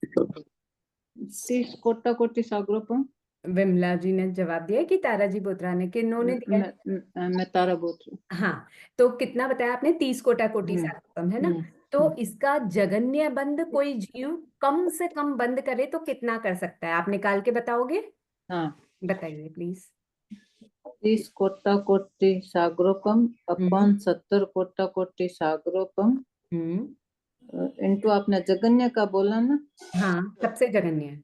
30 कोटि सागरोपम। विमला जी ने जवाब दिया कि तारा जी बोथरा ने, किन्होंने दिया? मैं तारा बोल रही हूँ। हाँ, तो कितना बताया आपने? 30 कोटि सागरोपम, है ना? तो इसका जगन्य बंध कोई जीव कम से कम बंद करे तो कितना कर सकता है, आप निकाल के बताओगे? हाँ, बताइए प्लीज। 30 कोटि सागरोपम अपॉन 70 कोटि सागरोपम इंटू आपने जगन्य का बोला ना? हाँ, सबसे जगन्य है।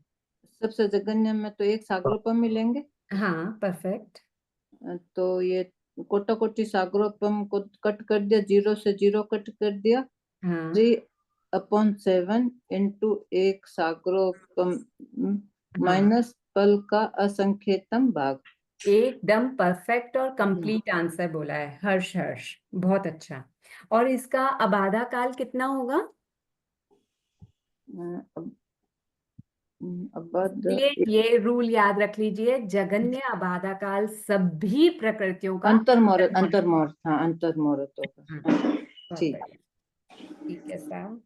सबसे जगन्य में तो 1 सागरोपम मिलेंगे। हाँ, परफेक्ट। तो ये कोटि सागरोपम को कट कर दिया, 0 से 0 कट कर दिया। हाँ 3/7 इंटू 1 सागरोपम माइनस पल का असंख्यतम भाग। एकदम परफेक्ट और कंप्लीट आंसर बोला है, हर्ष हर्ष, बहुत अच्छा। और इसका अबाधा काल कितना होगा? ये रूल याद रख लीजिए, जगन्य अबाधा काल सभी प्रकृतियों का अंतर्मुहूर्त हाँ अंतर्मुहूर्त होगा। ठीक ठीक है साहब।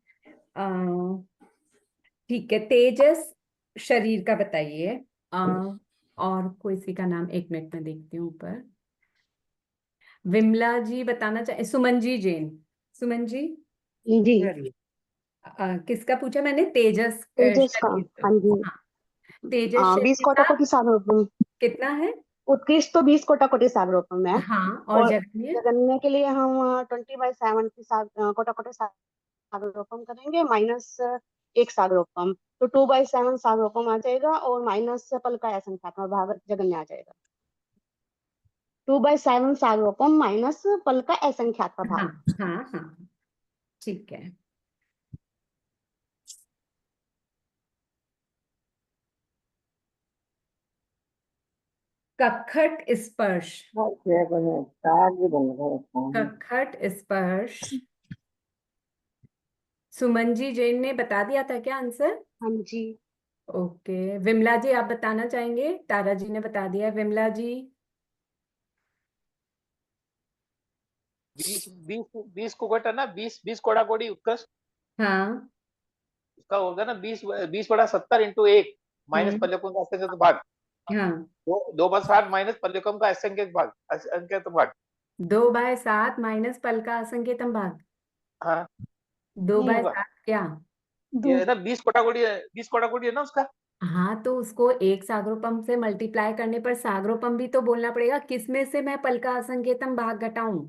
ठीक है, तेजस शरीर का बताइए। और कोई सी का नाम, एक मिनट में देखती हूँ ऊपर। विमला जी बताना चाहे, सुमन जी जैन, सुमन जी जी किसका पूछा मैंने? तेजस तेजस का, शरीर का। हाँ जी। हाँ, तेजस 20 शरीर का कोटि सागरोपम। कितना है? उत्कृष्ट तो 20 कोटि सागरोपम है। हाँ, और और जगन्य? जगन्य के लिए हम 20/7 की कोटि सागरोपम करेंगे, माइनस 1 सागरोपम, तो 2/7 सागरोपम आ जाएगा और माइनस पल का असंख्यात्मक भाग जगन्य आ जाएगा। 2/7 सागरोपम माइनस पल का असंख्यात्मक हाँ भाग। हाँ हाँ, ठीक है। कखट स्पर्श, कखट स्पर्श, सुमन जी जैन ने बता दिया था क्या आंसर? हाँ जी। ओके, विमला जी आप बताना चाहेंगे? तारा जी ने बता दिया, विमला जी। 20 कुकट है ना, 20 कोड़ा-कोड़ी उत्कर्ष। हाँ उसका होगा ना 20/70 इंटू 1 माइनस पल्लकों का असंख्यक भाग। हाँ, 2/7 माइनस पल्लकों का असंख्यक भाग, 2/7 माइनस पल का असंख्यतम भाग। हाँ 2/7 होगा। क्या? दो ये ना 20 कोटाकोटी है ना उसका। हाँ, तो उसको एक सागरोपम से मल्टीप्लाई करने पर सागरोपम भी तो बोलना पड़ेगा, किसमें से मैं पल का असंकेतम भाग घटाऊं।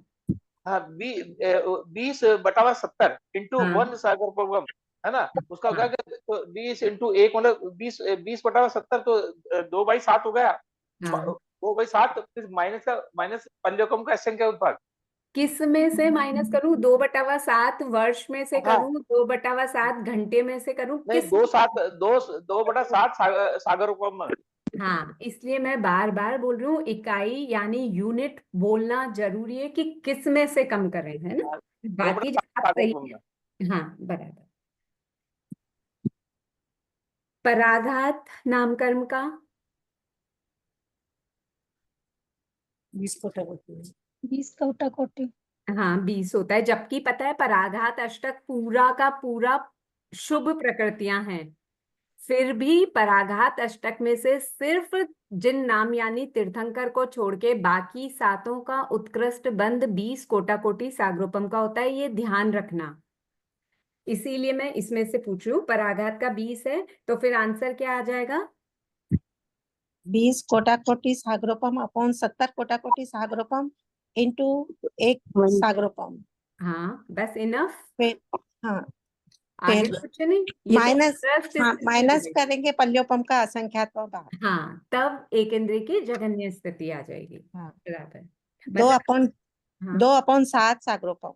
हाँ 20/70 इंटू हाँ 1 सागरोपम है ना, उसका होगा हाँ कि तो 20 इंटू 1 मतलब 20/70 तो 2/7 हो गया। हाँ, 2/7 फिर माइनस पंचकोम का असंख्य उत्पाद। किस में से माइनस करूं, 2/7 वर्ष में से हाँ करूं, 2/7 घंटे में से करूं, नहीं किस। 2/7 सागरोपम। हाँ, इसलिए मैं बार बार बोल रही हूँ, इकाई यानी यूनिट बोलना जरूरी है कि किस में से कम करें, है ना। बाकी 2/7 जब आप सही सागरोपम में। है। हाँ, बराबर। पराघात नामकरण का 20 कोटाकोटी। 20 कोटाकोटी। हाँ 20 होता है, जबकि पता है पराघात अष्टक पूरा का पूरा शुभ प्रकृतियां हैं। फिर भी पराघात अष्टक में से सिर्फ जिन नाम यानी तीर्थंकर को छोड़ के बाकी सातों का उत्कृष्ट बंध 20 कोटाकोटी सागरोपम का होता है, ये ध्यान रखना। इसीलिए मैं इसमें से पूछ रही हूँ, पराघात का 20 है तो फिर आंसर क्या आ जाएगा। 20 कोटाकोटी सागरोपम अपॉन 70 कोटाकोटी सागरोपम इंटू 1 सागरोपम। हाँ बस इनफ, फिर हाँ आगे फिर कुछ नहीं, ये तो माइनस उत्कृष्ट हाँ स्थिति हो माइनस गई। करेंगे पल्योपम का असंख्यात्मक भाग। हाँ, तब एक इंद्रिय की जघन्य स्थिति आ जाएगी। हाँ बराबर। 2 मतलब अपॉन हाँ 2/7 सागरोपम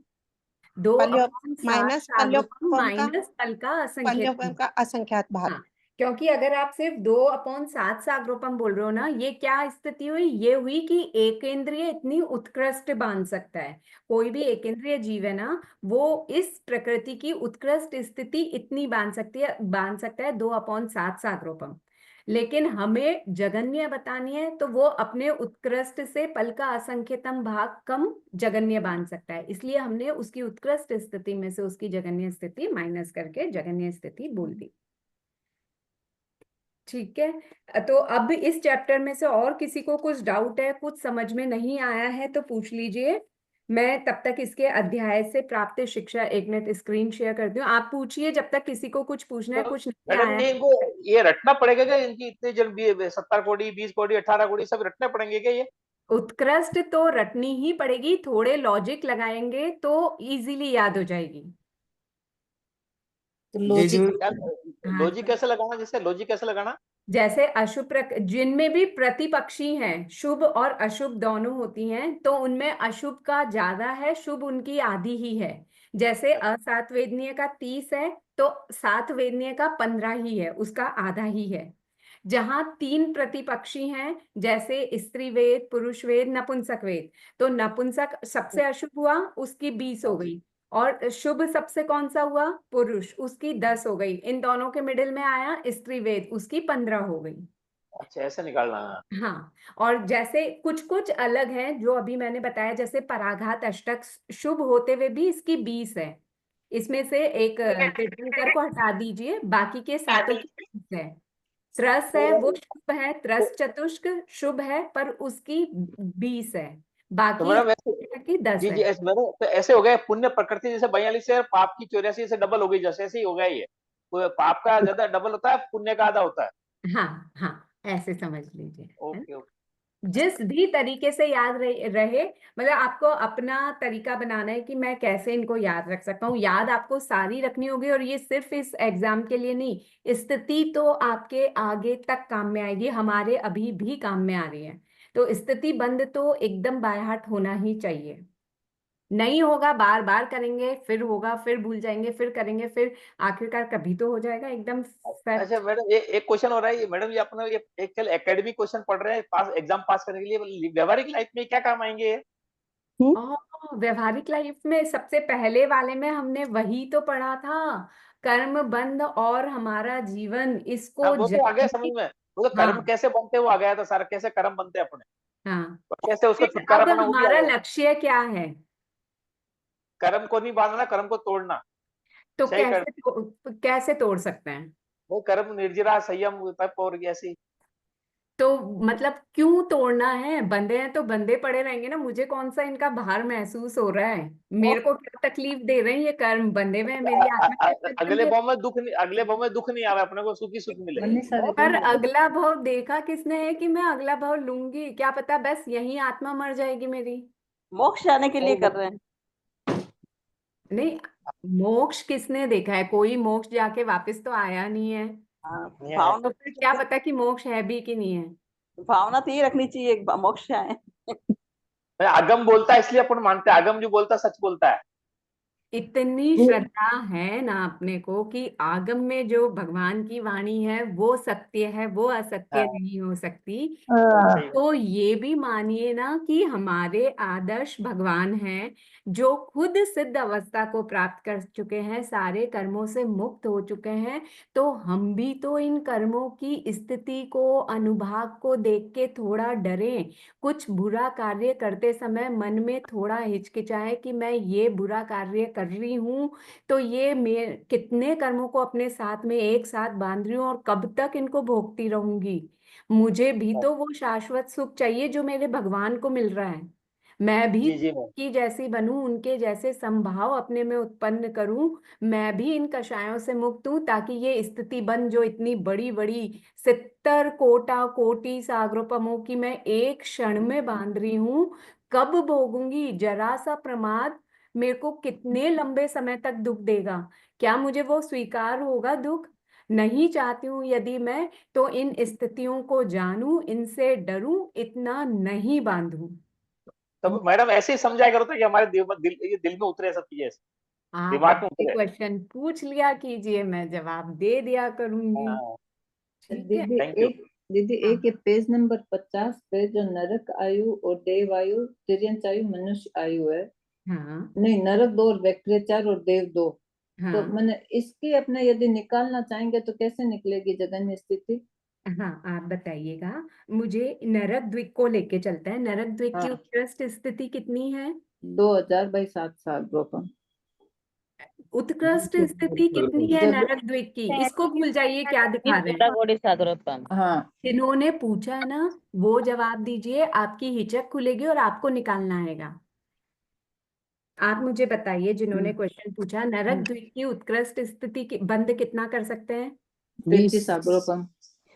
2/7 माइनस सागरोपम माइनस पल का असंख्यक पल्योपम का असंख्यात भाग। हाँ, क्योंकि अगर आप सिर्फ 2/7 सागरोपम बोल रहे हो ना, ये क्या स्थिति हुई, ये हुई कि एक इंद्रिय इतनी उत्कृष्ट बांध सकता है। कोई भी एक इंद्रिय जीव है ना, वो इस प्रकृति की उत्कृष्ट स्थिति इतनी बांध सकता है 2/7 सागरोपम। लेकिन हमें जगन्य बतानी है तो वो अपने उत्कृष्ट से पल का असंख्यतम भाग कम जगन्य बांध सकता है, इसलिए हमने उसकी उत्कृष्ट स्थिति में से उसकी जगन्य स्थिति माइनस करके जगन्य स्थिति बोल दी। ठीक है, तो अब इस चैप्टर में से और किसी को कुछ डाउट है, कुछ समझ में नहीं आया है तो पूछ लीजिए। मैं तब तक इसके अध्याय से प्राप्त शिक्षा, एक मिनट स्क्रीन शेयर करती हूँ, आप पूछिए जब तक किसी को कुछ पूछना है, तो कुछ नहीं मैडम आया। ये इनको ये रटना पड़ेगा क्या, इनकी इतने जन 70 कोटी 20 कोटी 18 कोटी सब रटने पड़ेंगे क्या ये। उत्कृष्ट तो रटनी ही पड़ेगी, थोड़े लॉजिक लगाएंगे तो इजीली याद हो जाएगी। तो लॉजिक हाँ, लॉजिक कैसे लगाना, जैसे लॉजिक कैसे लगाना। जैसे जिनमें भी प्रतिपक्षी हैं, शुभ और अशुभ दोनों होती हैं, तो उनमें अशुभ का ज्यादा है, शुभ उनकी आधी ही है। जैसे असात वेदनीय का 30 है तो सात वेदनीय का 15 ही है, उसका आधा ही है। जहां 3 प्रतिपक्षी हैं, जैसे स्त्री वेद, पुरुष वेद, नपुंसक वेद, तो नपुंसक सबसे अशुभ हुआ, उसकी 20 हो गई, और शुभ सबसे कौन सा हुआ, पुरुष, उसकी 10 हो गई। इन दोनों के मिडिल में आया स्त्री वेद, उसकी 15 हो गई। अच्छा ऐसे निकालना है। हाँ, और जैसे कुछ कुछ अलग है जो अभी मैंने बताया, जैसे पराघात अष्टक शुभ होते हुए भी इसकी 20 है। इसमें से एक तीर्थंकर को हटा दीजिए, बाकी के सातों की 20 है। त्रस है वो शुभ है, त्रस चतुष्क शुभ है पर उसकी 20 है, तो बाकी मैडम ऐसे की 10 जी है। जी ऐसे मैडम तो ऐसे हो गया, पुण्य प्रकृति जैसे 42 है और पाप की 84 से डबल हो गई, जैसे ऐसे ही हो गया ये। तो पाप का ज्यादा डबल होता है, पुण्य का आधा होता है। हाँ हाँ, ऐसे समझ लीजिए, है ना? Okay okay. जिस भी तरीके से याद रहे, मतलब आपको अपना तरीका बनाना है कि मैं कैसे इनको याद रख सकता हूँ। याद आपको सारी रखनी होगी, और ये सिर्फ इस एग्जाम के लिए नहीं, स्थिति तो आपके आगे तक काम में आएगी, हमारे अभी भी काम में आ रही है। तो स्थिति बंद तो एकदम बाय हार्ट होना ही चाहिए। नहीं होगा, बार बार करेंगे फिर होगा, फिर भूल जाएंगे, फिर करेंगे, फिर आखिरकार कभी तो हो जाएगा एकदम सेट। अच्छा मैडम ये एक क्वेश्चन हो रहा है, मैडम ये अपना ये एक चल एकेडमिक क्वेश्चन पढ़ रहे हैं, पास एग्जाम पास करने के लिए, व्यावहारिक लाइफ में क्या काम आएंगे ये। व्यवहारिक लाइफ में सबसे पहले वाले में हमने वही तो पढ़ा था, कर्म बंध और हमारा जीवन, हाँ इसको वो तो आ गया समझ जल्दी। में, वो तो कर्म हाँ कैसे बनते हैं वो आ गया था सारा, कैसे कर्म बनते हैं अपने, हाँ, और कैसे उसका फिर छुटकारा अब पाना वो भी आ हमारा गया। लक्ष्य क्या है, कर्म को नहीं बांधना, कर्म को तोड़ना। तो सही कर कैसे तोड़ सकते हैं। वो कर्म निर्जरा संयम तप और ऐसी। तो मतलब क्यों तोड़ना है? बंधे हैं तो बंधे पड़े रहेंगे ना। मुझे कौन सा इनका भार महसूस हो रहा है? मेरे को क्या तकलीफ दे रहे हैं ये कर्म? बंधे हुए हैं, मेरी आत्मा कैसे अगले बंधे? भाव में दुख नहीं, अगले भाव में दुख नहीं आ रहा अपने को, सुखी सुख मिले। मनीषा पर दीदी अगला भाव देखा किसने है कि मैं अगला भाव लूंगी? क्या पता बस यही आत्मा मर जाएगी मेरी। मोक्ष जाने के लिए कर रहे हैं। नहीं, मोक्ष किसने देखा है? कोई मोक्ष जाके वापस तो आया नहीं है। हाँ, नहीं आया। भावना तो फिर क्या पता कि मोक्ष है भी कि नहीं है। भावना तो ये रखनी चाहिए एक मोक्ष आए। आगम बोलता है इसलिए अपन मानते हैं, आगम जो बोलता है सच बोलता है। इतनी श्रद्धा है ना अपने को कि आगम में जो भगवान की वाणी है वो सत्य है, वो असत्य हाँ। नहीं हो सकती। सही बात। तो ये भी मानिए ना कि हमारे आदर्श भगवान हैं जो खुद सिद्ध अवस्था को प्राप्त कर चुके हैं, सारे कर्मों से मुक्त हो चुके हैं। तो हम भी तो इन कर्मों की स्थिति को, अनुभाग को देख के थोड़ा डरें। कुछ बुरा कार्य करते समय मन में थोड़ा हिचकिचाए कि मैं ये बुरा कार्य कर रही हूँ, तो ये मैं कितने कर्मों को अपने साथ में एक साथ बांध रही हूँ और कब तक इनको भोगती रहूंगी। मुझे भी तो वो शाश्वत सुख चाहिए जो मेरे भगवान को मिल रहा है। मैं भी जी जी मैम। की जैसी बनूं, उनके जैसे संभाव अपने में उत्पन्न करूं। मैं भी इन कषायों से मुक्त हूं ताकि ये स्थिति बन जो इतनी बड़ी बड़ी 70 कोटा कोटि सागरोपमों की मैं एक क्षण में बांध रही हूँ, कब भोगूंगी? जरा सा प्रमाद मेरे को कितने लंबे समय तक दुख देगा? क्या मुझे वो स्वीकार होगा दुख? नहीं चाहती हूँ यदि मैं, तो इन स्थितियों को जानूं, इनसे डरूं, इतना नहीं बांधूं। तो मैडम ऐसे ही समझाया करो कि हमारे ये दिल में उतरे सब चीजें, आप दिमाग में ऐसे उतरे। क्वेश्चन पूछ लिया कीजिए, मैं जवाब दे दिया करूंगी। हाँ, ठीक है। दीदी थैंक यू। एक दीदी हाँ एक ये पेज नंबर 50 पे जो नरक आयु और देव आयु, तिर्यंच आयु, मनुष्य आयु है। हाँ नहीं, नरक 2 और वैक्रेचार और देव 2। तो हाँ मैंने इसकी अपने यदि निकालना चाहेंगे तो कैसे निकलेगी जगन्य स्थिति? हाँ, आप बताइएगा मुझे। नरक द्वीप को लेके चलता है। नरक द्वीप की हाँ, उत्कृष्ट स्थिति कितनी है? 2000/7 साल रोपम। उत्कृष्ट स्थिति कितनी है जब नरक द्वीप की? इसको भूल जाइए क्या दिखा रहे हैं। कोटाकोटी सागरोपम। हाँ, जिन्होंने पूछा है ना वो जवाब दीजिए, आपकी हिचक खुलेगी और आपको निकालना आएगा। आप मुझे बताइए, जिन्होंने क्वेश्चन पूछा, नरक द्वीप की उत्कृष्ट स्थिति की बंद कितना कर सकते हैं? 33 सागरोपम।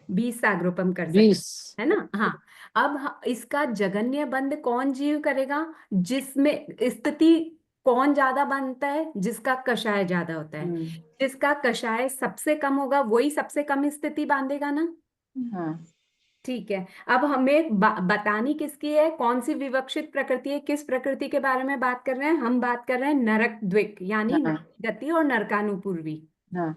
20 सागरोपम कर सकते हैं ना। हाँ, अब इसका जगन्य बंद कौन जीव करेगा? जिसमें स्थिति कौन ज्यादा बनता है? जिसका कषाय ज्यादा होता है। जिसका कषाय सबसे कम होगा वही सबसे कम स्थिति बांधेगा ना। हाँ, ठीक है। अब हमें बतानी किसकी है, कौन सी विवक्षित प्रकृति है, किस प्रकृति के बारे में बात कर रहे हैं? हम बात कर रहे हैं नरक द्विक, यानी हाँ, नरक गति और नरकानुपूर्वी। हाँ।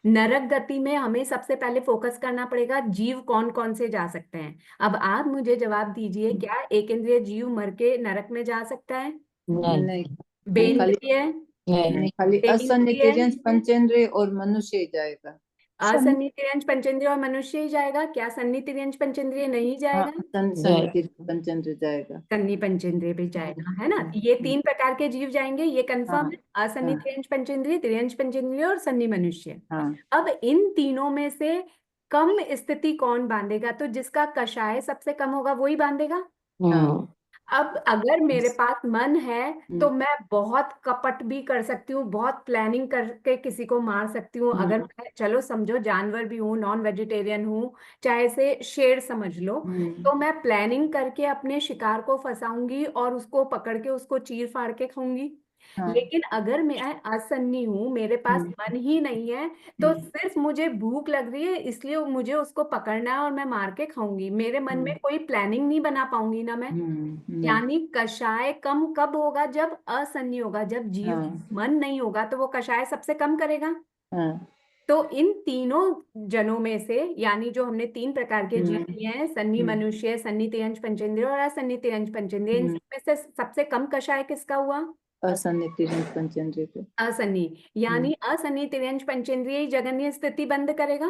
नरक गति में हमें सबसे पहले फोकस करना पड़ेगा जीव कौन कौन से जा सकते हैं। अब आप मुझे जवाब दीजिए, क्या एक इंद्रिय जीव मर के नरक में जा सकता है? नहीं, खाली बेइंद्रिय, नहीं, खाली असन्य इंद्रिय, तिर्यंच पंचेंद्रिय और मनुष्य ही जाएगा। असन्नी तिर्यंच पंचेंद्रिय और मनुष्य ही जाएगा? क्या सन्नी तिर्यंच पंचेंद्रिय नहीं हाँ, जाएगा? सन्य तिर्यंच पंचेंद्रिय जाएगा। सन्नी पंचेंद्रिय भी जाएगा, है ना। ये 3 प्रकार के जीव जाएंगे, ये कंफर्म हाँ, है। असन्नी हाँ, तिर्यंच पंचेंद्रिय, तिर्यंच पंचेंद्रिय और सन्नी मनुष्य। हाँ, अब इन तीनों में से कम स्थिति कौन बांधेगा? तो जिसका कषाय सबसे कम होगा वही बांधेगा। हाँ। अब अगर मेरे पास मन है तो मैं बहुत कपट भी कर सकती हूँ, बहुत प्लानिंग करके किसी को मार सकती हूँ। अगर मैं, चलो समझो जानवर भी हूँ, नॉन वेजिटेरियन हूँ, चाहे से शेर समझ लो, तो मैं प्लानिंग करके अपने शिकार को फंसाऊंगी और उसको पकड़ के उसको चीर फाड़ के खाऊंगी। हाँ, लेकिन अगर मैं असन्नी हूँ, मेरे पास मन ही नहीं है, तो सिर्फ मुझे भूख लग रही है इसलिए मुझे उसको पकड़ना है और मैं मार के खाऊंगी, मेरे मन में कोई प्लानिंग नहीं बना पाऊंगी ना मैं। नहीं, यानी कषाय कम कब होगा? जब असन्नी होगा, जब जीव हाँ, मन नहीं होगा तो वो कषाय सबसे कम करेगा। हाँ, तो इन तीनों जनों में से, यानी जो हमने 3 प्रकार के जीव दिए हैं, सन्नी मनुष्य, सन्नी तिर्यंच पंचेंद्रिय और असन्नी तिर्यंच पंचेंद्रिय, इन सब में से सबसे कम कषाय किसका हुआ? असन्य तिर्यंच पंचेंद्रिय पे। असन्नी, यानी असन्नी तिर्यंच पंचेंद्रिय ही जगन्य स्थिति बंद करेगा।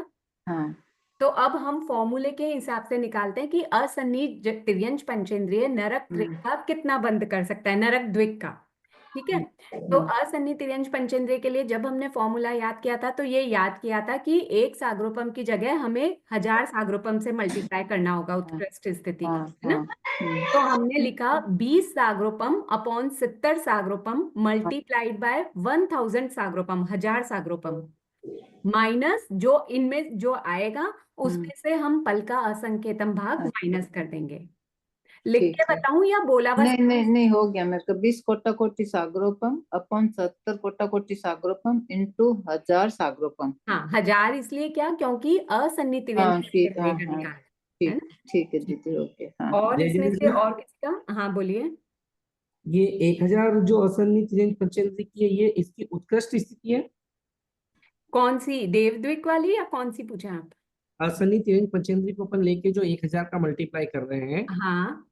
हाँ, तो अब हम फॉर्मूले के हिसाब से निकालते हैं कि असन्नी तिर्यंच पंचेंद्रिय नरक द्विक का कितना बंद कर सकता है, नरक द्विक का। ठीक है। तो असन्नी तिर्यंश पंचेंद्रिय के लिए जब हमने फॉर्मूला याद किया था तो ये याद किया था कि एक सागरोपम की जगह हमें 1000 सागरोपम से मल्टीप्लाई करना होगा उत्कृष्ट स्थिति का, है ना। तो हमने लिखा 20 सागरोपम अपॉन 70 सागरोपम मल्टीप्लाइड बाय 1000 सागरोपम, 1000 सागरोपम, माइनस जो इनमें जो आएगा उसमें से हम पल का असंकेतम भाग माइनस कर देंगे। लिख के ठीक है। बताऊं या बोला बस? नहीं हो गया मेरे को। 20 कोटि सागरोपम अपॉन 70 कोटि सागरोपम इंटू 1000 सागरोपम। हाँ, 1000 इसलिए क्या, क्योंकि असन्नी तिर्यंश हाँ ठीक, हाँ पंचेंद्रिय का हाँ निकाल, है ठीक, ना। ठीक है दीदी, ओके। हाँ और जय इसमें जिनेंद्र से जी, और किसी का? हाँ बोलिए। ये 1000 जो असन्नी तिर्यंश पंचेंद्रिय की है, ये इसकी उत्कृष्ट स्थिति है। कौन सी, देवद्विक वाली या कौन सी पूछे आप? असन्नी तिर्यंश पंचेंद्रिय को अपन लेके जो 1000 का मल्टीप्लाई कर रहे हैं, हाँ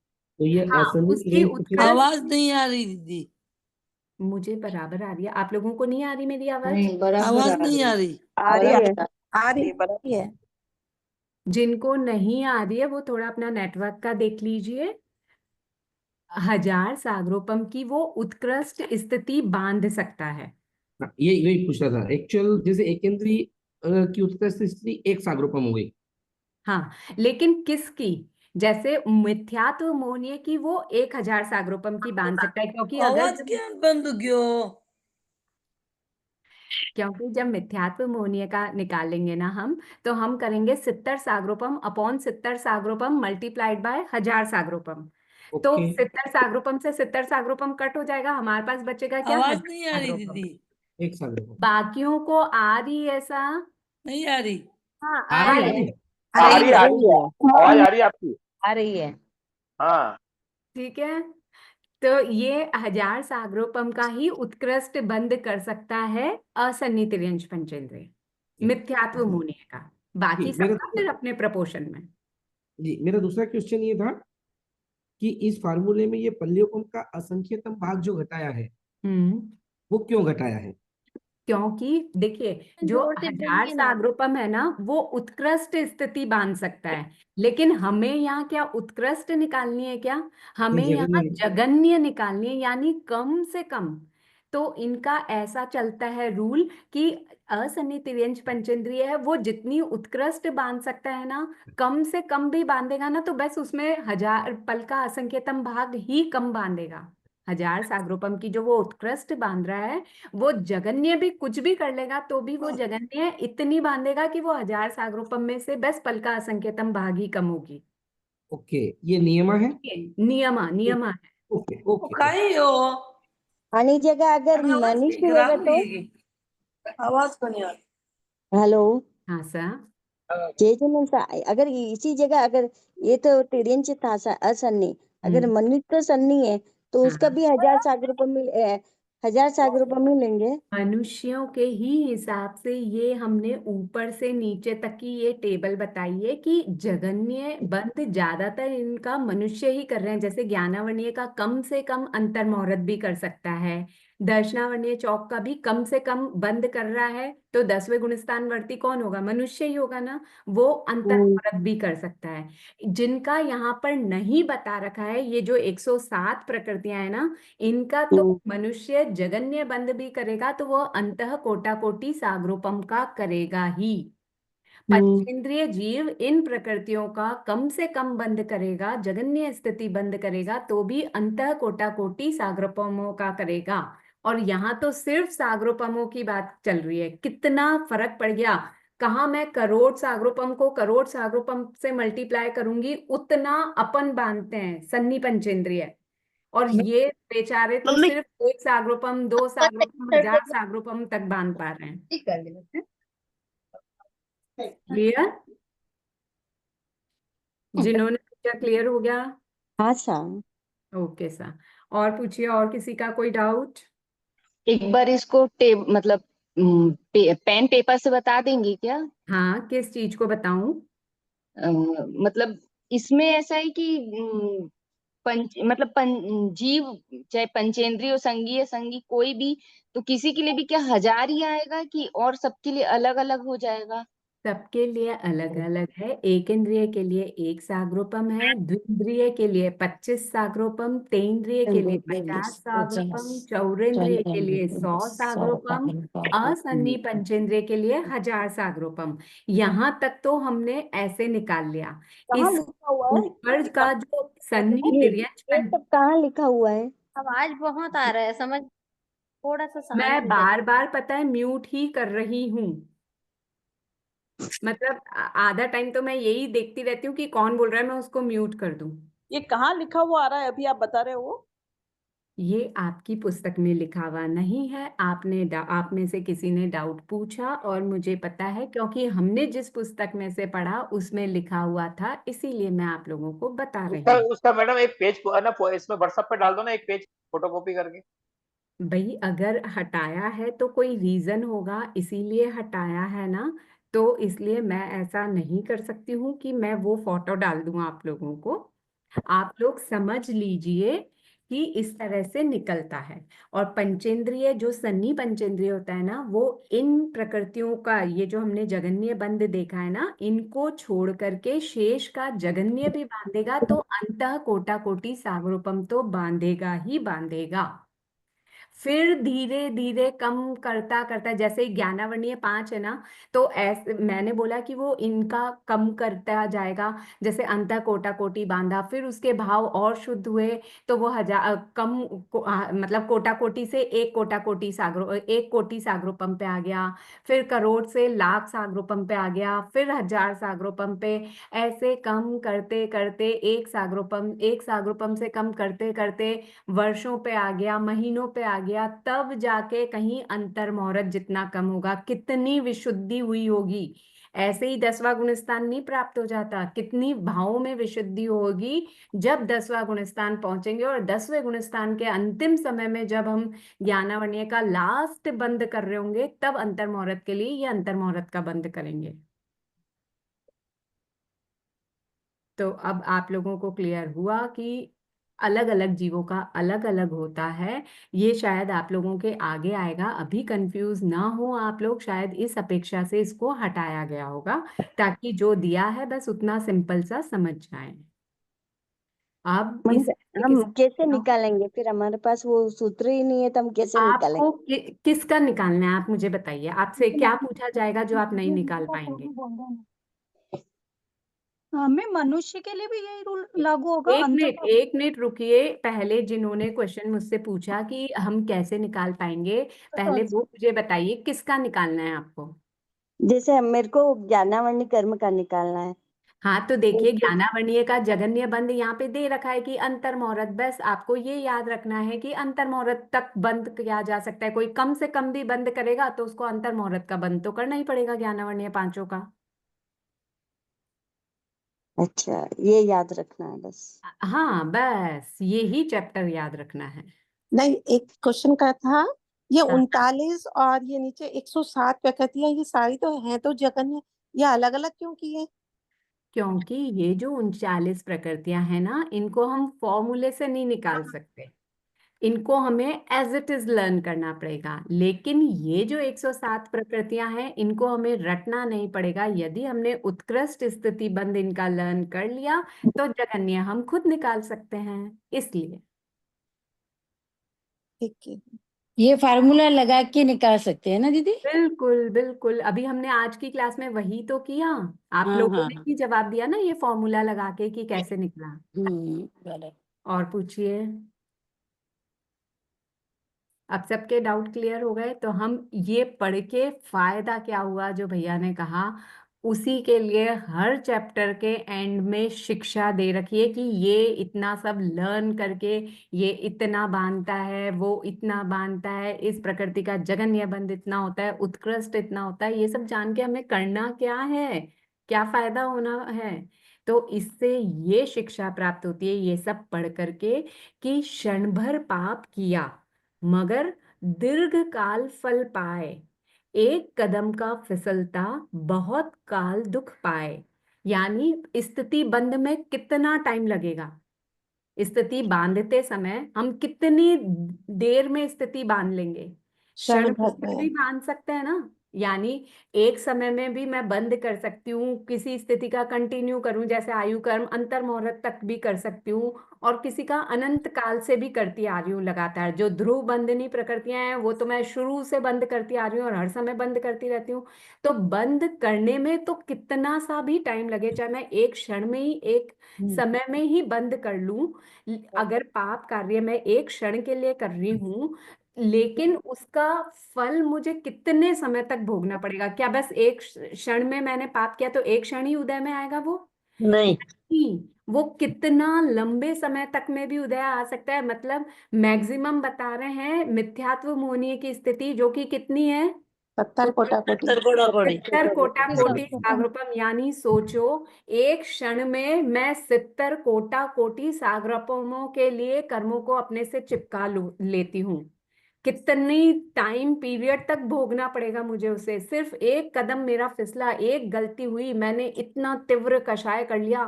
तो ये हाँ, असन्नी उसकी तिर्यंश उत्कृष्ट आवाज नहीं आ रही दीदी, मुझे बराबर आ रही है, आप लोगों को नहीं आ रही मेरी आवाज? नहीं, बराबर आवाज आ नहीं आ रही, रही। आ रही है, बराबर आ रही है, बराबर है। जिनको नहीं आ रही है वो थोड़ा अपना नेटवर्क का देख लीजिए। 1000 सागरोपम की वो उत्कृष्ट स्थिति बांध सकता है। हाँ, ये यही पूछ रहा था एक्चुअल, जैसे एकेंद्री की उत्कृष्ट स्थिति 1 सागरोपम हो गई। हाँ, लेकिन किसकी? जैसे मिथ्यात्व मोहनीय की वो 1000 सागरोपम की बांध सकता है, क्योंकि अगर आवाज क्या बंद क्यों? क्योंकि जब मिथ्यात्व मोहनीय का निकालेंगे ना हम, तो हम करेंगे 70 सागरोपम अपॉन 70 सागरोपम मल्टीप्लाइड बाय 1000 सागरोपम। तो ओके, 70 सागरोपम से 70 सागरोपम कट हो जाएगा, हमारे पास बचेगा क्या? आवाज 1000 नहीं आ रही सागरोपम। दीदी, 1 सागरोपम बाकियों को आ रही है ऐसा? नहीं आ रही। हाँ आ आ रही रही है। है। आ रही है, आवाज आ रही है आपकी। आ रही है। हाँ ठीक है। तो ये 1000 सागरोपम का ही उत्कृष्ट बंद कर सकता है असन्नी तिर्यंश पंचेंद्रिय, मिथ्यात्व मोहनीय का। बाकी जी मेरा सबका फिर अपने प्रपोर्शन में। जी मेरा दूसरा क्वेश्चन ये था कि इस फार्मूले में ये पल्लियोपम का असंख्यतम भाग जो घटाया है, वो क्यों घटाया है? क्योंकि देखिए, जो जोर से 1000 बोलिए ना। सागरोपम है ना, वो उत्कृष्ट स्थिति बांध सकता है, लेकिन हमें यहाँ क्या उत्कृष्ट निकालनी है? क्या हमें ये यहाँ जगन्य। जगन्य निकालनी है, यानी कम से कम। तो इनका ऐसा चलता है रूल कि असन्नी तिर्यंश पंचेंद्रिय है, वो जितनी उत्कृष्ट बांध सकता है ना, कम से कम भी बांधेगा ना, तो बस उसमें 1000 पल का असंख्यतम भाग ही कम बांधेगा। 1000 सागरोपम की जो वो उत्कृष्ट बांध रहा है, वो जगन्य भी कुछ भी कर लेगा तो भी वो जगन्य इतनी बांधेगा कि वो 1000 सागरोपम में से बस पल का असंकेतम भाग ही कम होगी। ओके, ये नियमा है। नियमा नियमा है। ओके ओके खाई हो आनी जगह अगर आवाज मनुष्य खराब होगा तो, हुई, आवाज को नहीं आ रही। हेलो हाँ सर। जय जिनेंद्र सा, अगर इसी जगह अगर ये तो तिर्यंच था असन्नी, अगर मनुष्य तो सन्नी है तो उसका हाँ, भी 1000 सागरोपम 1000 सागरोपम मिलेंगे। मनुष्यों के ही हिसाब से ये हमने ऊपर से नीचे तक की ये टेबल बताई है कि जगन्य बंद ज्यादातर इनका मनुष्य ही कर रहे हैं। जैसे ज्ञानावर्णीय का कम से कम अंतर मुहूर्त भी कर सकता है, दर्शनावर्णीय चौक का भी कम से कम बंद कर रहा है, तो 10वें गुणस्थान वर्ती कौन होगा? मनुष्य ही होगा ना, वो अंतर मुहूर्त भी कर सकता है। जिनका यहाँ पर नहीं बता रखा है, ये जो 107 प्रकृतियां है ना, इनका तो मनुष्य जगन्य बंद भी करेगा तो वो अंतः कोटा कोटि सागरोपम का करेगा ही। पंचेंद्रिय जीव इन प्रकृतियों का कम से कम बंद करेगा, जगन्य स्थिति बंद करेगा तो भी अंतः कोटा कोटि सागरोपमों का करेगा। और यहाँ तो सिर्फ सागरोपमों की बात चल रही है, कितना फर्क पड़ गया। कहाँ मैं करोड़ सागरोपम को करोड़ सागरोपम से मल्टीप्लाई करूंगी, उतना अपन बांधते हैं सन्नी पंचेंद्रिय। और ये बेचारे तो सिर्फ 1 सागरोपम 2 सागरोपम 1000 सागरोपम तक बांध पा रहे हैं। क्लियर? जिन्होंने पूछा क्लियर हो गया? हाँ सर। Okay sir. और पूछिए, और किसी का कोई डाउट? एक बार इसको मतलब पेन पेपर से बता देंगी क्या? हाँ, किस चीज को बताऊं? मतलब इसमें ऐसा है कि मतलब जीव चाहे पंचेंद्रिय हो, संघीय संगी कोई भी, तो किसी के लिए भी क्या 1000 ही आएगा कि और सबके लिए अलग अलग हो जाएगा? सबके लिए अलग अलग है। एक इंद्रिय के लिए 1 सागरोपम है, द्विंद्रिय के लिए 25 सागरोपम, तेन्द्रिय के लिए 50 सागरोपम, चौरेंद्रिय के लिए 100 सागरोपम, असन्नी पंचेंद्रिय के लिए 1000 सागरोपम। यहाँ तक तो हमने ऐसे निकाल लिया। कहाँ इस लिखा हुआ है? ऊपर का जो सन्नी तिर्यंच ये सब कहाँ लिखा हुआ है? आवाज बहुत आ रहा है, समझ थोड़ा सा शांत मैं हो बार बार पता है म्यूट ही कर रही हूँ। मतलब आधा टाइम तो मैं यही देखती रहती हूँ कि कौन बोल रहा है, मैं उसको म्यूट कर दूं। ये कहाँ लिखा हुआ आ रहा है अभी आप बता रहे हो? ये आपकी पुस्तक में लिखा हुआ नहीं है। आप में से किसी ने डाउट पूछा और मुझे पता है, क्योंकि हमने जिस पुस्तक में से पढ़ा उसमें लिखा हुआ था, इसीलिए मैं आप लोगों को बता रही उसका हूँ। उसका मैडम एक पेज ना इसमें व्हाट्सएप पे डाल दो ना, एक पेज फोटोकॉपी करके। भाई अगर हटाया है तो कोई रीजन होगा, इसीलिए हटाया है ना। तो इसलिए मैं ऐसा नहीं कर सकती हूँ कि मैं वो फोटो डाल दूं आप लोगों को। आप लोग समझ लीजिए कि इस तरह से निकलता है। और पंचेंद्रिय, जो सन्नी पंचेंद्रिय होता है ना, वो इन प्रकृतियों का, ये जो हमने जगन्य बंध देखा है ना, इनको छोड़ करके शेष का जगन्य भी बांधेगा, तो अंतः कोटा कोटि सागरोपम तो बांधेगा ही बांधेगा। फिर धीरे धीरे कम करता करता, जैसे ज्ञानावर्णीय 5 है ना, तो ऐसे मैंने बोला कि वो इनका कम करता जाएगा। जैसे अंत कोटा कोटि बांधा, फिर उसके भाव और शुद्ध हुए, तो वो मतलब कोटा कोटि से 1 कोटि सागरोपम पे आ गया, फिर करोड़ से लाख सागरोपम पे आ गया, फिर 1000 सागरोपम पे। ऐसे कम करते करते 1 सागरोपम से कम करते करते वर्षों पे आ गया, महीनों पे आ गया, तब जाके कहीं अंतर मुहूर्त जितना कम होगा, कितनी विशुद्धि हुई होगी। ऐसे ही 10वां गुणस्थान नहीं प्राप्त हो जाता, कितनी भावों में विशुद्धि होगी जब 10वां गुणस्थान पहुंचेंगे। और 10वें गुणस्थान के अंतिम समय में जब हम ज्ञानावर्णीय का लास्ट बंद कर रहे होंगे, तब अंतर मुहूर्त के लिए ये अंतर मुहूर्त का बंद करेंगे। तो अब आप लोगों को क्लियर हुआ कि अलग अलग जीवों का अलग अलग होता है। ये शायद आप लोगों के आगे आएगा, अभी कंफ्यूज ना हो आप लोग। शायद इस अपेक्षा से इसको हटाया गया होगा, ताकि जो दिया है बस उतना सिंपल सा समझ जाए। अब इस हम कैसे निकालेंगे? फिर हमारे पास वो सूत्र ही नहीं है, तो हम कैसे आपको निकालेंगे? किसका निकालना है, आप मुझे बताइए। आपसे क्या पूछा जाएगा जो आप नहीं निकाल पाएंगे? हमें मनुष्य के लिए भी यही रूल लागू होगा? अंतर एक मिनट रुकिए। पहले जिन्होंने क्वेश्चन मुझसे पूछा कि हम कैसे निकाल पाएंगे, पहले वो मुझे बताइए किसका निकालना है आपको। जैसे मेरे को ज्ञानावर्णी कर्म का निकालना है। हाँ तो देखिए, ज्ञानावर्णीय का जगन्य बंध यहाँ पे दे रखा है कि अंतर मुहूर्त। बस आपको ये याद रखना है कि अंतर मुहूर्त तक बंद किया जा सकता है। कोई कम से कम भी बंद करेगा तो उसको अंतर मुहूर्त का बंद तो करना ही पड़ेगा, ज्ञानावर्णीय 5 का। अच्छा, ये याद रखना है बस। हाँ बस यही चैप्टर याद रखना है। नहीं, एक क्वेश्चन का था, ये हाँ। 39 और ये नीचे 107 प्रकृतियां, ये सारी तो हैं तो जगन्य, ये अलग अलग क्यों किए? क्योंकि ये जो 39 प्रकृतियां हैं ना, इनको हम फॉर्मूले से नहीं निकाल सकते, इनको हमें एज इट इज लर्न करना पड़ेगा। लेकिन ये जो 107 प्रकृतियां हैं, इनको हमें रटना नहीं पड़ेगा। यदि हमने उत्कृष्ट स्थिति बंध इनका लर्न कर लिया तो जगन्य हम खुद निकाल सकते हैं, इसलिए। ठीक है, ये फार्मूला लगा के निकाल सकते हैं ना दीदी? बिल्कुल बिल्कुल, अभी हमने आज की क्लास में वही तो किया। आप हाँ लोगों हाँ ने हाँ। ही जवाब दिया ना, ये फॉर्मूला लगा के कि कैसे निकला। बराबर। और पूछिए। अब सबके डाउट क्लियर हो गए? तो हम ये पढ़ के फायदा क्या हुआ, जो भैया ने कहा, उसी के लिए हर चैप्टर के एंड में शिक्षा दे रखी है कि ये इतना सब लर्न करके ये इतना बांधता है, वो इतना बांधता है, इस प्रकृति का जगन्य बंध इतना होता है, उत्कृष्ट इतना होता है। ये सब जान के हमें करना क्या है, क्या फायदा होना है। तो इससे ये शिक्षा प्राप्त होती है, ये सब पढ़ करके, कि क्षण भर पाप किया मगर दीर्घ काल फल पाए, एक कदम का फिसलता बहुत काल दुख पाए। यानी स्थिति बंध में कितना टाइम लगेगा, स्थिति बांधते समय हम कितनी देर में स्थिति बांध लेंगे। क्षण क्षण भर भर में। भी बांध सकते हैं ना, यानी एक समय में भी मैं बंद कर सकती हूँ, किसी स्थिति का कंटिन्यू करूं, जैसे आयु कर्म अंतर मुहूर्त तक भी कर सकती हूँ, और किसी का अनंत काल से भी करती आ रही हूँ लगातार। जो ध्रुव बंधनी प्रकृतियां हैं वो तो मैं शुरू से बंद करती आ रही हूँ और हर समय बंद करती रहती हूँ। तो बंद करने में तो कितना सा भी टाइम लगे, चाहे मैं एक क्षण में ही, एक समय में ही बंद कर लूं, अगर पाप कार्य मैं एक क्षण के लिए कर रही हूँ, लेकिन उसका फल मुझे कितने समय तक भोगना पड़ेगा? क्या बस एक क्षण में मैंने पाप किया तो एक क्षण ही उदय में आएगा वो? नहीं। नहीं, वो कितना लंबे समय तक में भी उदय आ सकता है। मतलब मैक्सिमम बता रहे हैं मिथ्यात्व मोहनीय की स्थिति, जो कि कितनी है? 70 कोटा कोटि। 70 कोटा कोटि सागरोपम। यानी सोचो, एक क्षण में मैं 70 कोटा कोटि सागरोपमों के लिए कर्मों को अपने से चिपका लेती हूँ। कितनी टाइम पीरियड तक भोगना पड़ेगा मुझे उसे? सिर्फ एक कदम मेरा फिसला, एक गलती हुई, मैंने इतना तीव्र कषाय कर लिया,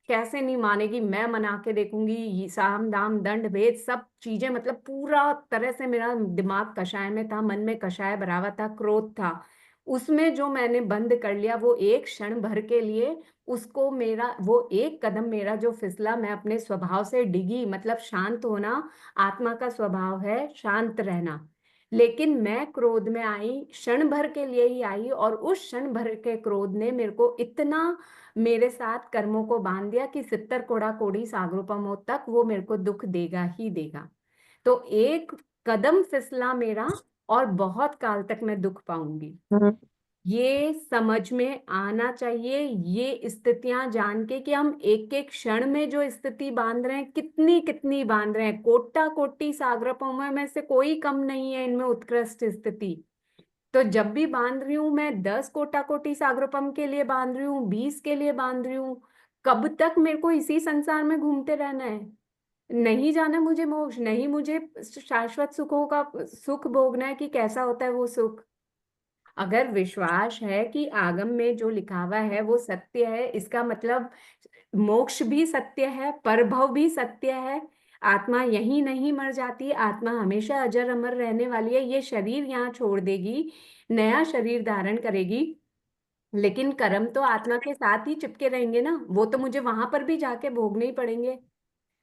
कैसे नहीं मानेगी, मैं मना के देखूंगी, ये साम दाम दंड भेद सब चीजें, मतलब पूरा तरह से मेरा दिमाग कषाय में था, मन में कषाय भरा हुआ था, क्रोध था। उसमें जो मैंने बंद कर लिया वो एक क्षण भर के लिए, उसको मेरा वो एक कदम मेरा जो फिसला, मैं अपने स्वभाव से डिगी। मतलब शांत होना आत्मा का स्वभाव है, शांत रहना। लेकिन मैं क्रोध में आई, क्षण भर के लिए ही आई, और उस क्षण भर के क्रोध ने मेरे को इतना मेरे साथ कर्मों को बांध दिया कि 70 कोड़ा कोड़ी सागरोपमों तक वो मेरे को दुख देगा ही देगा। तो एक कदम फिसला मेरा और बहुत काल तक मैं दुख पाऊंगी। ये समझ में आना चाहिए, ये स्थितियां जान के कि हम एक एक क्षण में जो स्थिति बांध रहे हैं, कितनी कितनी बांध रहे हैं। कोटा कोटि सागरोपमों में से कोई कम नहीं है इनमें उत्कृष्ट स्थिति। तो जब भी बांध रही हूं मैं 10 कोटा कोटि सागरोपम के लिए बांध रही हूँ, 20 के लिए बांध रही हूँ, कब तक मेरे को इसी संसार में घूमते रहना है? नहीं जाना मुझे मोक्ष, नहीं मुझे शाश्वत सुखों का सुख भोगना है कि कैसा होता है वो सुख। अगर विश्वास है कि आगम में जो लिखा हुआ है वो सत्य है, इसका मतलब मोक्ष भी सत्य है, परभव भी सत्य है, आत्मा यही नहीं मर जाती, आत्मा हमेशा अजर अमर रहने वाली है। ये शरीर यहाँ छोड़ देगी, नया शरीर धारण करेगी, लेकिन कर्म तो आत्मा के साथ ही चिपके रहेंगे ना, वो तो मुझे वहां पर भी जाके भोगने ही पड़ेंगे।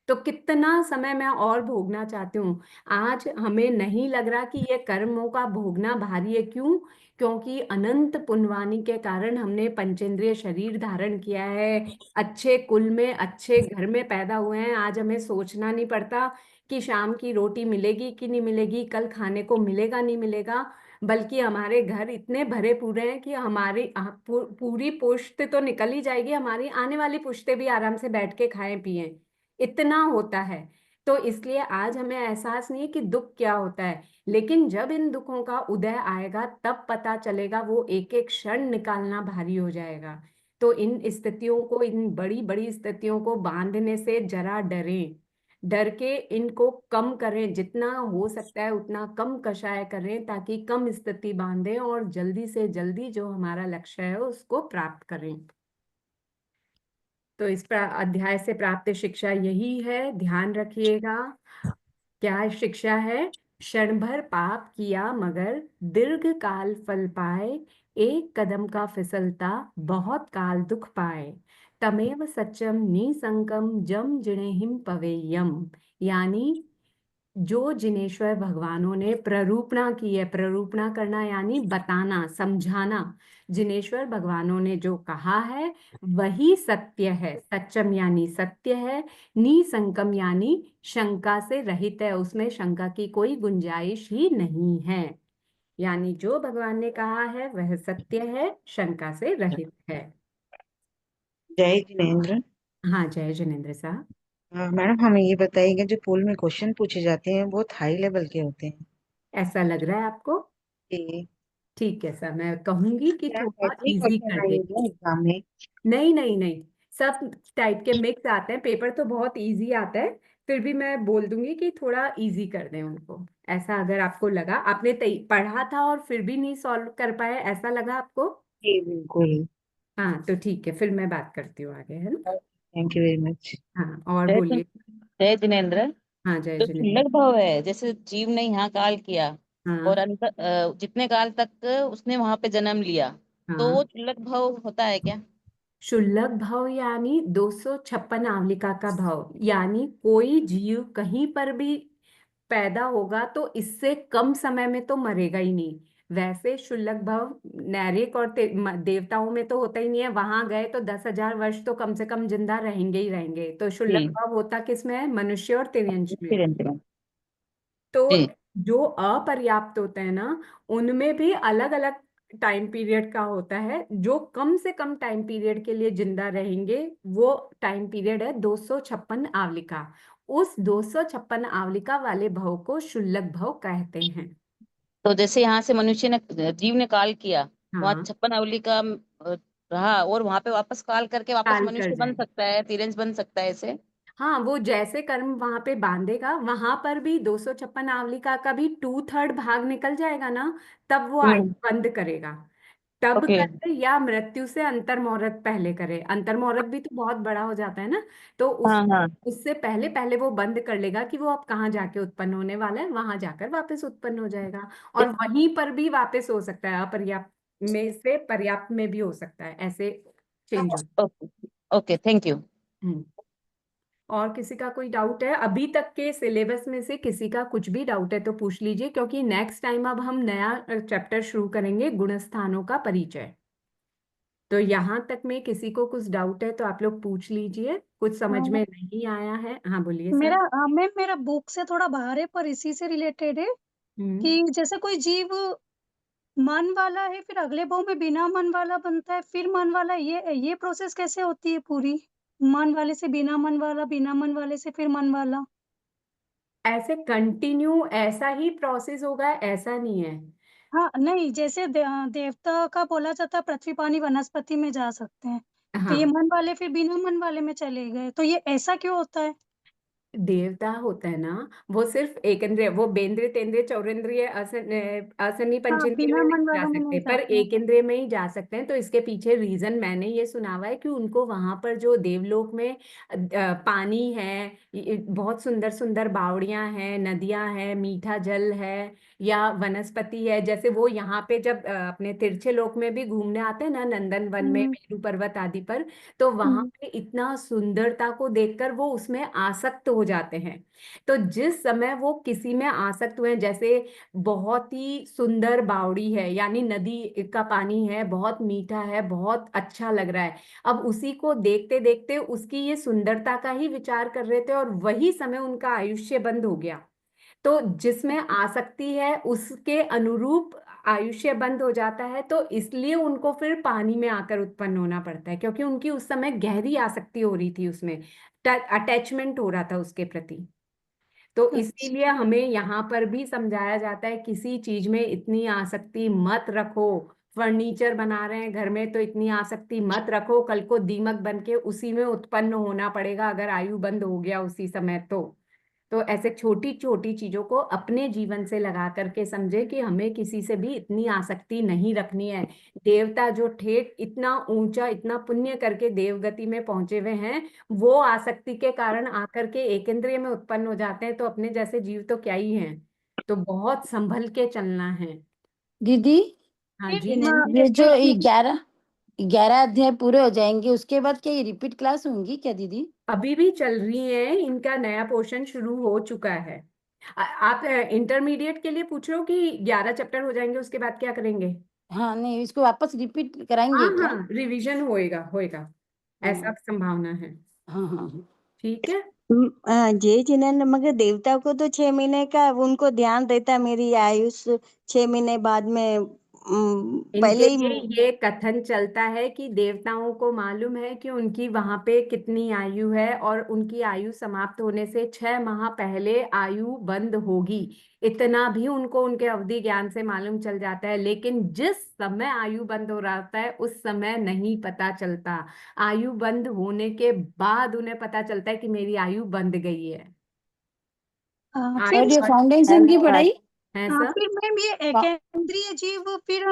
तो कितना समय मैं और भोगना चाहती हूँ? आज हमें नहीं लग रहा कि ये कर्मों का भोगना भारी है। क्यों? क्योंकि अनंत पुण्यवानी के कारण हमने पंचेंद्रिय शरीर धारण किया है, अच्छे कुल में अच्छे घर में पैदा हुए हैं। आज हमें सोचना नहीं पड़ता कि शाम की रोटी मिलेगी कि नहीं मिलेगी, कल खाने को मिलेगा नहीं मिलेगा, बल्कि हमारे घर इतने भरे पूरे हैं कि हमारी पूरी पुश्त तो निकल ही जाएगी, हमारी आने वाली पुश्तें भी आराम से बैठ के खाएं पिएं, इतना होता है। तो इसलिए आज हमें एहसास नहीं है कि दुख क्या होता है, लेकिन जब इन दुखों का उदय आएगा तब पता चलेगा, वो एक एक क्षण निकालना भारी हो जाएगा। तो इन स्थितियों को, इन बड़ी बड़ी स्थितियों को बांधने से जरा डरें, डर के इनको कम करें, जितना हो सकता है उतना कम कषाय करें, ताकि कम स्थिति बांधें और जल्दी से जल्दी जो हमारा लक्ष्य है उसको प्राप्त करें। तो इस अध्याय से प्राप्त शिक्षा यही है, ध्यान रखिएगा। क्या शिक्षा है? क्षण भर पाप किया मगर दीर्घ काल फल पाए, एक कदम का फिसलता बहुत काल दुख पाए, तमेव सत्यम निसंकम जम जिणेहिम पवेयम। यानी जो जिनेश्वर भगवानों ने प्ररूपणा की है, प्ररूपणा करना यानी बताना, समझाना, जिनेश्वर भगवानों ने जो कहा है वही सत्य है। सच्चम यानी सत्य है, निसंकम यानी शंका से रहित है, उसमें शंका की कोई गुंजाइश ही नहीं है। यानी जो भगवान ने कहा है वह सत्य है, शंका से रहित है। जय जिनेन्द्र। हाँ, जय जिनेन्द्र साहब। मैडम हमें ये बताइएगा, जो पोल में क्वेश्चन पूछे जाते हैं बहुत हाई लेवल के होते हैं, ऐसा लग रहा है आपको? जी। ठीक है सर, मैं कहूंगी कि क्या थोड़ा ऐसे ही इजी क्वेश्चन कर दे। आएगा एग्जाम में? नहीं नहीं नहीं, सब टाइप के मिक्स आते हैं, पेपर तो बहुत इजी आता है, फिर भी मैं बोल दूंगी कि थोड़ा इजी कर दें उनको। ऐसा अगर आपको लगा, आपने पढ़ा था और फिर भी नहीं सॉल्व कर पाए, ऐसा लगा आपको? जी बिल्कुल। हाँ तो ठीक है, फिर मैं बात करती हूँ आगे, है ना? Thank you very much. हाँ, और बोलिए। जय जिनेन्द्र। हाँ, जय जो जिनेन्द्र। क्षुल्लक भाव है, जैसे जीव ने यहाँ काल किया, हाँ और जितने काल तक उसने वहां पे जन्म लिया, तो हाँ। वो क्षुल्लक भाव होता है क्या? क्षुल्लक भाव यानी 256 आवलिका का भाव, यानी कोई जीव कहीं पर भी पैदा होगा तो इससे कम समय में तो मरेगा ही नहीं। वैसे क्षुल्लक भाव नैरिक और देवताओं में तो होता ही नहीं है, वहां गए तो 10,000 वर्ष तो कम से कम जिंदा रहेंगे ही रहेंगे। तो क्षुल्लक जी, भाव होता किसमें है? मनुष्य और तिर्यंश में। तिरंतरा। तो जी, जो अपर्याप्त होते हैं ना, उनमें भी अलग अलग टाइम पीरियड का होता है। जो कम से कम टाइम पीरियड के लिए जिंदा रहेंगे वो टाइम पीरियड है 256 आवलिका। उस 256 आवलिका वाले भव को क्षुल्लक भव कहते हैं। तो जैसे यहाँ से मनुष्य ने, जीव ने काल किया, वहां हाँ, 56 अवली का रहा, और वहां पे वापस काल करके वापस काल कर मनुष्य बन जाए। सकता है, तिरंज बन सकता है ऐसे? हाँ, वो जैसे कर्म वहां पे बांधेगा, वहां पर भी 256 आवलिका का भी 2/3 भाग निकल जाएगा ना, तब वो आयु हम्म। बंद करेगा। तब ओके। करे या मृत्यु से अंतर मुहूर्त पहले करे। अंतर मुहूर्त भी तो बहुत बड़ा हो जाता है ना, तो हाँ हाँ। उससे पहले पहले वो बंद कर लेगा कि वो अब कहाँ जाके उत्पन्न होने वाला है, वहां जाकर वापस उत्पन्न हो जाएगा। और वहीं पर भी वापस हो सकता है, अपर्याप्त में से पर्याप्त में भी हो सकता है, ऐसे चेंज हो। Okay. Okay, thank you. Hmm. और किसी का कोई डाउट है? अभी तक के सिलेबस में से किसी का कुछ भी डाउट है तो पूछ लीजिए, क्योंकि नेक्स्ट टाइम अब हम नया चैप्टर शुरू करेंगे, गुणस्थानों का परिचय। तो यहाँ तक में किसी को कुछ डाउट है तो आप लोग पूछ लीजिए। कुछ समझ में नहीं आया है? हाँ बोलिए सर। मैम मेरा बुक से थोड़ा बाहर है पर इसी से रिलेटेड है हम्म। कि जैसे कोई जीव मन वाला है फिर अगले भाव में बिना मन वाला बनता है फिर मन वाला, ये प्रोसेस कैसे होती है पूरी? मन वाले से बिना मन वाला, बिना मन वाले से फिर मन वाला। ऐसे कंटिन्यू ऐसा ही प्रोसेस होगा, ऐसा नहीं है। हाँ नहीं, जैसे देवता का बोला जाता है पृथ्वी पानी वनस्पति में जा सकते हैं, तो ये हाँ, मन वाले फिर बिना मन वाले में चले गए, तो ये ऐसा क्यों होता है? देवता होता है ना, वो सिर्फ एक इंद्रिय, वो बेंद्रिय तेंद्रिय चौरेंद्रिय असनी हाँ, पंचेंद्रिय में बिना नहीं मन जा वालों में सकते, नहीं पर जाते हैं। एक इंद्रिय में ही जा सकते हैं। तो इसके पीछे रीजन मैंने ये सुना हुआ है कि उनको वहां पर जो देवलोक में पानी है, बहुत सुंदर सुंदर बावड़ियां हैं, नदियां हैं, मीठा जल है, या वनस्पति है। जैसे वो यहाँ पे जब अपने तिरछे लोक में भी घूमने आते हैं ना, नंदन वन में, हम्म, मेरू पर्वत आदि पर, तो वहां हम्म, पे इतना सुंदरता को देखकर वो उसमें आसक्त हो जाते हैं। तो जिस समय वो किसी में आसक्त हुए हैं, जैसे बहुत ही सुंदर बावड़ी है, यानी नदी का पानी है, बहुत मीठा है, बहुत अच्छा लग रहा है, अब उसी को देखते देखते उसकी ये सुंदरता का ही विचार कर रहे थे, और वही समय उनका आयुष्य बंद हो गया। तो जिसमें आसक्ति है उसके अनुरूप आयुष्य बंद हो जाता है, तो इसलिए उनको फिर पानी में आकर उत्पन्न होना पड़ता है, क्योंकि उनकी उस समय गहरी आसक्ति हो रही थी, उसमें अटैचमेंट हो रहा था उसके प्रति। तो अच्छा। इसीलिए हमें यहाँ पर भी समझाया जाता है, किसी चीज में इतनी आसक्ति मत रखो। फर्नीचर बना रहे हैं घर में तो इतनी आसक्ति मत रखो, कल को दीमक बन के उसी में उत्पन्न होना पड़ेगा अगर आयु बंद हो गया उसी समय। तो ऐसे छोटी छोटी चीजों को अपने जीवन से लगा करके समझे कि हमें किसी से भी इतनी आसक्ति नहीं रखनी है। देवता जो ठेठ इतना ऊंचा, इतना पुण्य करके देवगति में पहुंचे हुए हैं, वो आसक्ति के कारण आकर के एक इंद्रिय में उत्पन्न हो जाते हैं, तो अपने जैसे जीव तो क्या ही हैं। तो बहुत संभल के चलना है। दीदी, हाँ जी। ये जो 11 अध्याय पूरे हो जाएंगे उसके बाद क्या ये रिपीट क्लास होंगी क्या दीदी? अभी भी चल रही है, इनका नया पोर्शन शुरू हो चुका है। आप इंटरमीडिएट के लिए पूछ रहे हो कि 11 चैप्टर हो जाएंगे उसके बाद क्या करेंगे? हाँ, नहीं इसको वापस रिपीट हाँ कराएंगे क्या? हाँ, रिवीजन होएगा होएगा, ऐसा हाँ संभावना है। हाँ हाँ हाँ। ठीक है। जय जिनेंद्र, मगर देवता को तो 6 महीने का उनको ध्यान रहता, मेरी आयुष 6 महीने बाद में इनके पहले ही। लिए ये कथन चलता है कि देवताओं को मालूम है कि उनकी वहां पे कितनी आयु है, और उनकी आयु समाप्त होने से 6 माह पहले आयु बंद होगी। इतना भी उनको उनके अवधि ज्ञान से मालूम चल जाता है, लेकिन जिस समय आयु बंद हो रहा होता है उस समय नहीं पता चलता। आयु बंद होने के बाद उन्हें पता चलता है कि मेरी आयु बंद गई है। फिर और ये फाउंडेशन की पढ़ाई? हाँ, ऐसा फिर मैम ये केंद्रीय जीव फिर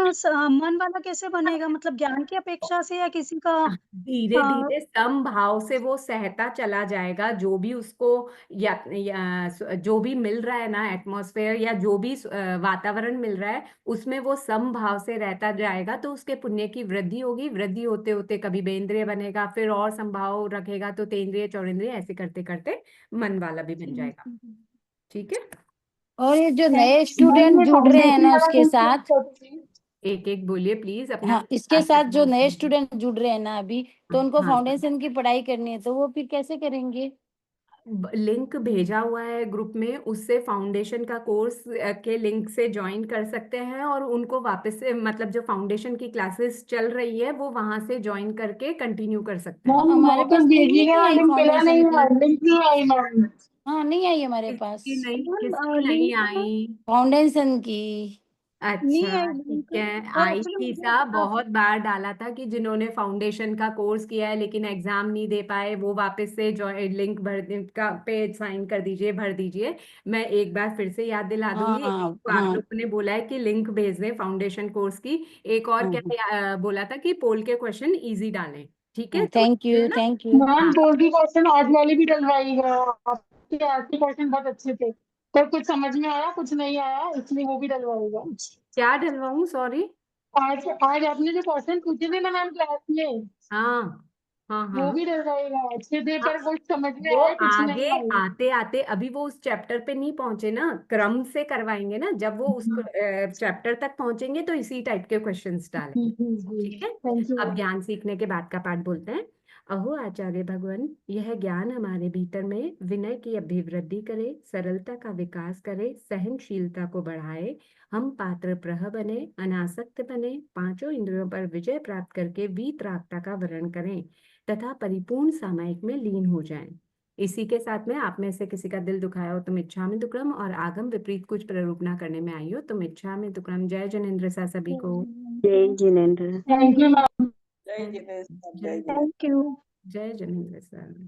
मन वाला कैसे बनेगा, मतलब ज्ञान की अपेक्षा से या किसी का धीरे धीरे समभाव से वो सहता चला जाएगा, जो भी उसको या जो भी मिल रहा है ना एटमॉस्फेयर, या जो भी वातावरण मिल रहा है उसमें वो समभाव से रहता जाएगा, तो उसके पुण्य की वृद्धि होगी। वृद्धि होते होते कभी बेंद्रिय बनेगा, फिर और समभाव रखेगा तो तेंद्रिय, चौरेंद्रिय, ऐसे करते करते मन वाला भी बन जाएगा। ठीक है, और ये जो नए स्टूडेंट जुड़ रहे हैं ना उसके साथ, एक एक बोलिए प्लीज अपना। हाँ, इसके साथ जो नए स्टूडेंट जुड़ रहे हैं ना अभी, तो उनको हाँ, फाउंडेशन की पढ़ाई करनी है, तो वो फिर कैसे करेंगे? लिंक भेजा हुआ है ग्रुप में, उससे फाउंडेशन का कोर्स के लिंक से ज्वाइन कर सकते हैं, और उनको वापस से मतलब जो फाउंडेशन की क्लासेस चल रही है वो वहां से ज्वाइन करके कंटिन्यू कर सकते हैं। हमारे पास लिंक नहीं आई फाउंडेशन की। नहीं हाँ, नहीं आई हमारे पास किसकी नहीं आई? फाउंडेशन की। अच्छा आई ठीक लिंक। है, और आई फिर थी मुझे सा बहुत बार डाला था कि जिन्होंने फाउंडेशन का कोर्स किया है लेकिन एग्जाम नहीं दे पाए, वो वापस से लिंक भर का पे साइन कर दीजिए, भर दीजिए। मैं एक बार फिर से याद दिला दूंगी। हाँ तो आप हाँ लोगों ने बोला है कि लिंक भेज दें फाउंडेशन कोर्स की। एक और क्या बोला था कि पोल के क्वेश्चन इजी डालें। ठीक है, तो थैंक यू, ना थैंक यू। मैम हाँ, बोल की क्वेश्चन आज वाली भी डलवाइएगा, आपके आज के क्वेश्चन बहुत अच्छे थे, पर कुछ समझ में आया कुछ नहीं आया, इसलिए वो भी डलवाइएगा। क्या डलवाऊं? सॉरी। आज आज आपने जो क्वेश्चन पूछे थे ना मैम क्लास में, हाँ हाँ वो हाँ भी डलवाइएगा, अच्छे थे, हाँ, पर कुछ समझ में वो आया कुछ आगे नहीं आया। आते आते अभी वो उस चैप्टर पे नहीं पहुंचे ना, क्रम से करवाएंगे ना, जब वो उस चैप्टर तक पहुंचेंगे तो इसी टाइप के क्वेश्चंस डालेंगे। ठीक है, थैंक यू। अब ज्ञान सीखने के बाद का पाठ बोलते हैं। अहो आचार्य भगवान, यह ज्ञान हमारे भीतर में विनय की अभिवृद्धि करे, सरलता का विकास करे, सहनशीलता को बढ़ाए, हम पात्र प्रह बने, अनासक्त बने, पांचों इंद्रियों पर विजय प्राप्त करके वीतरागता का वर्ण करें तथा परिपूर्ण सामायिक में लीन हो जाएं। इसी के साथ में आप में से किसी का दिल दुखाया हो तुम इच्छामि दुक्कड़म, और आगम विपरीत कुछ प्ररूपना करने में आई हो तुम इच्छामि दुक्कड़म। जय जनेन्द्र सा सभी को। जय जिनेन्द्र। Thank you ma'am. जय जिनेन्द्र, जय जिनेन्द्र। Thank you. जय जनेन्द्र सर।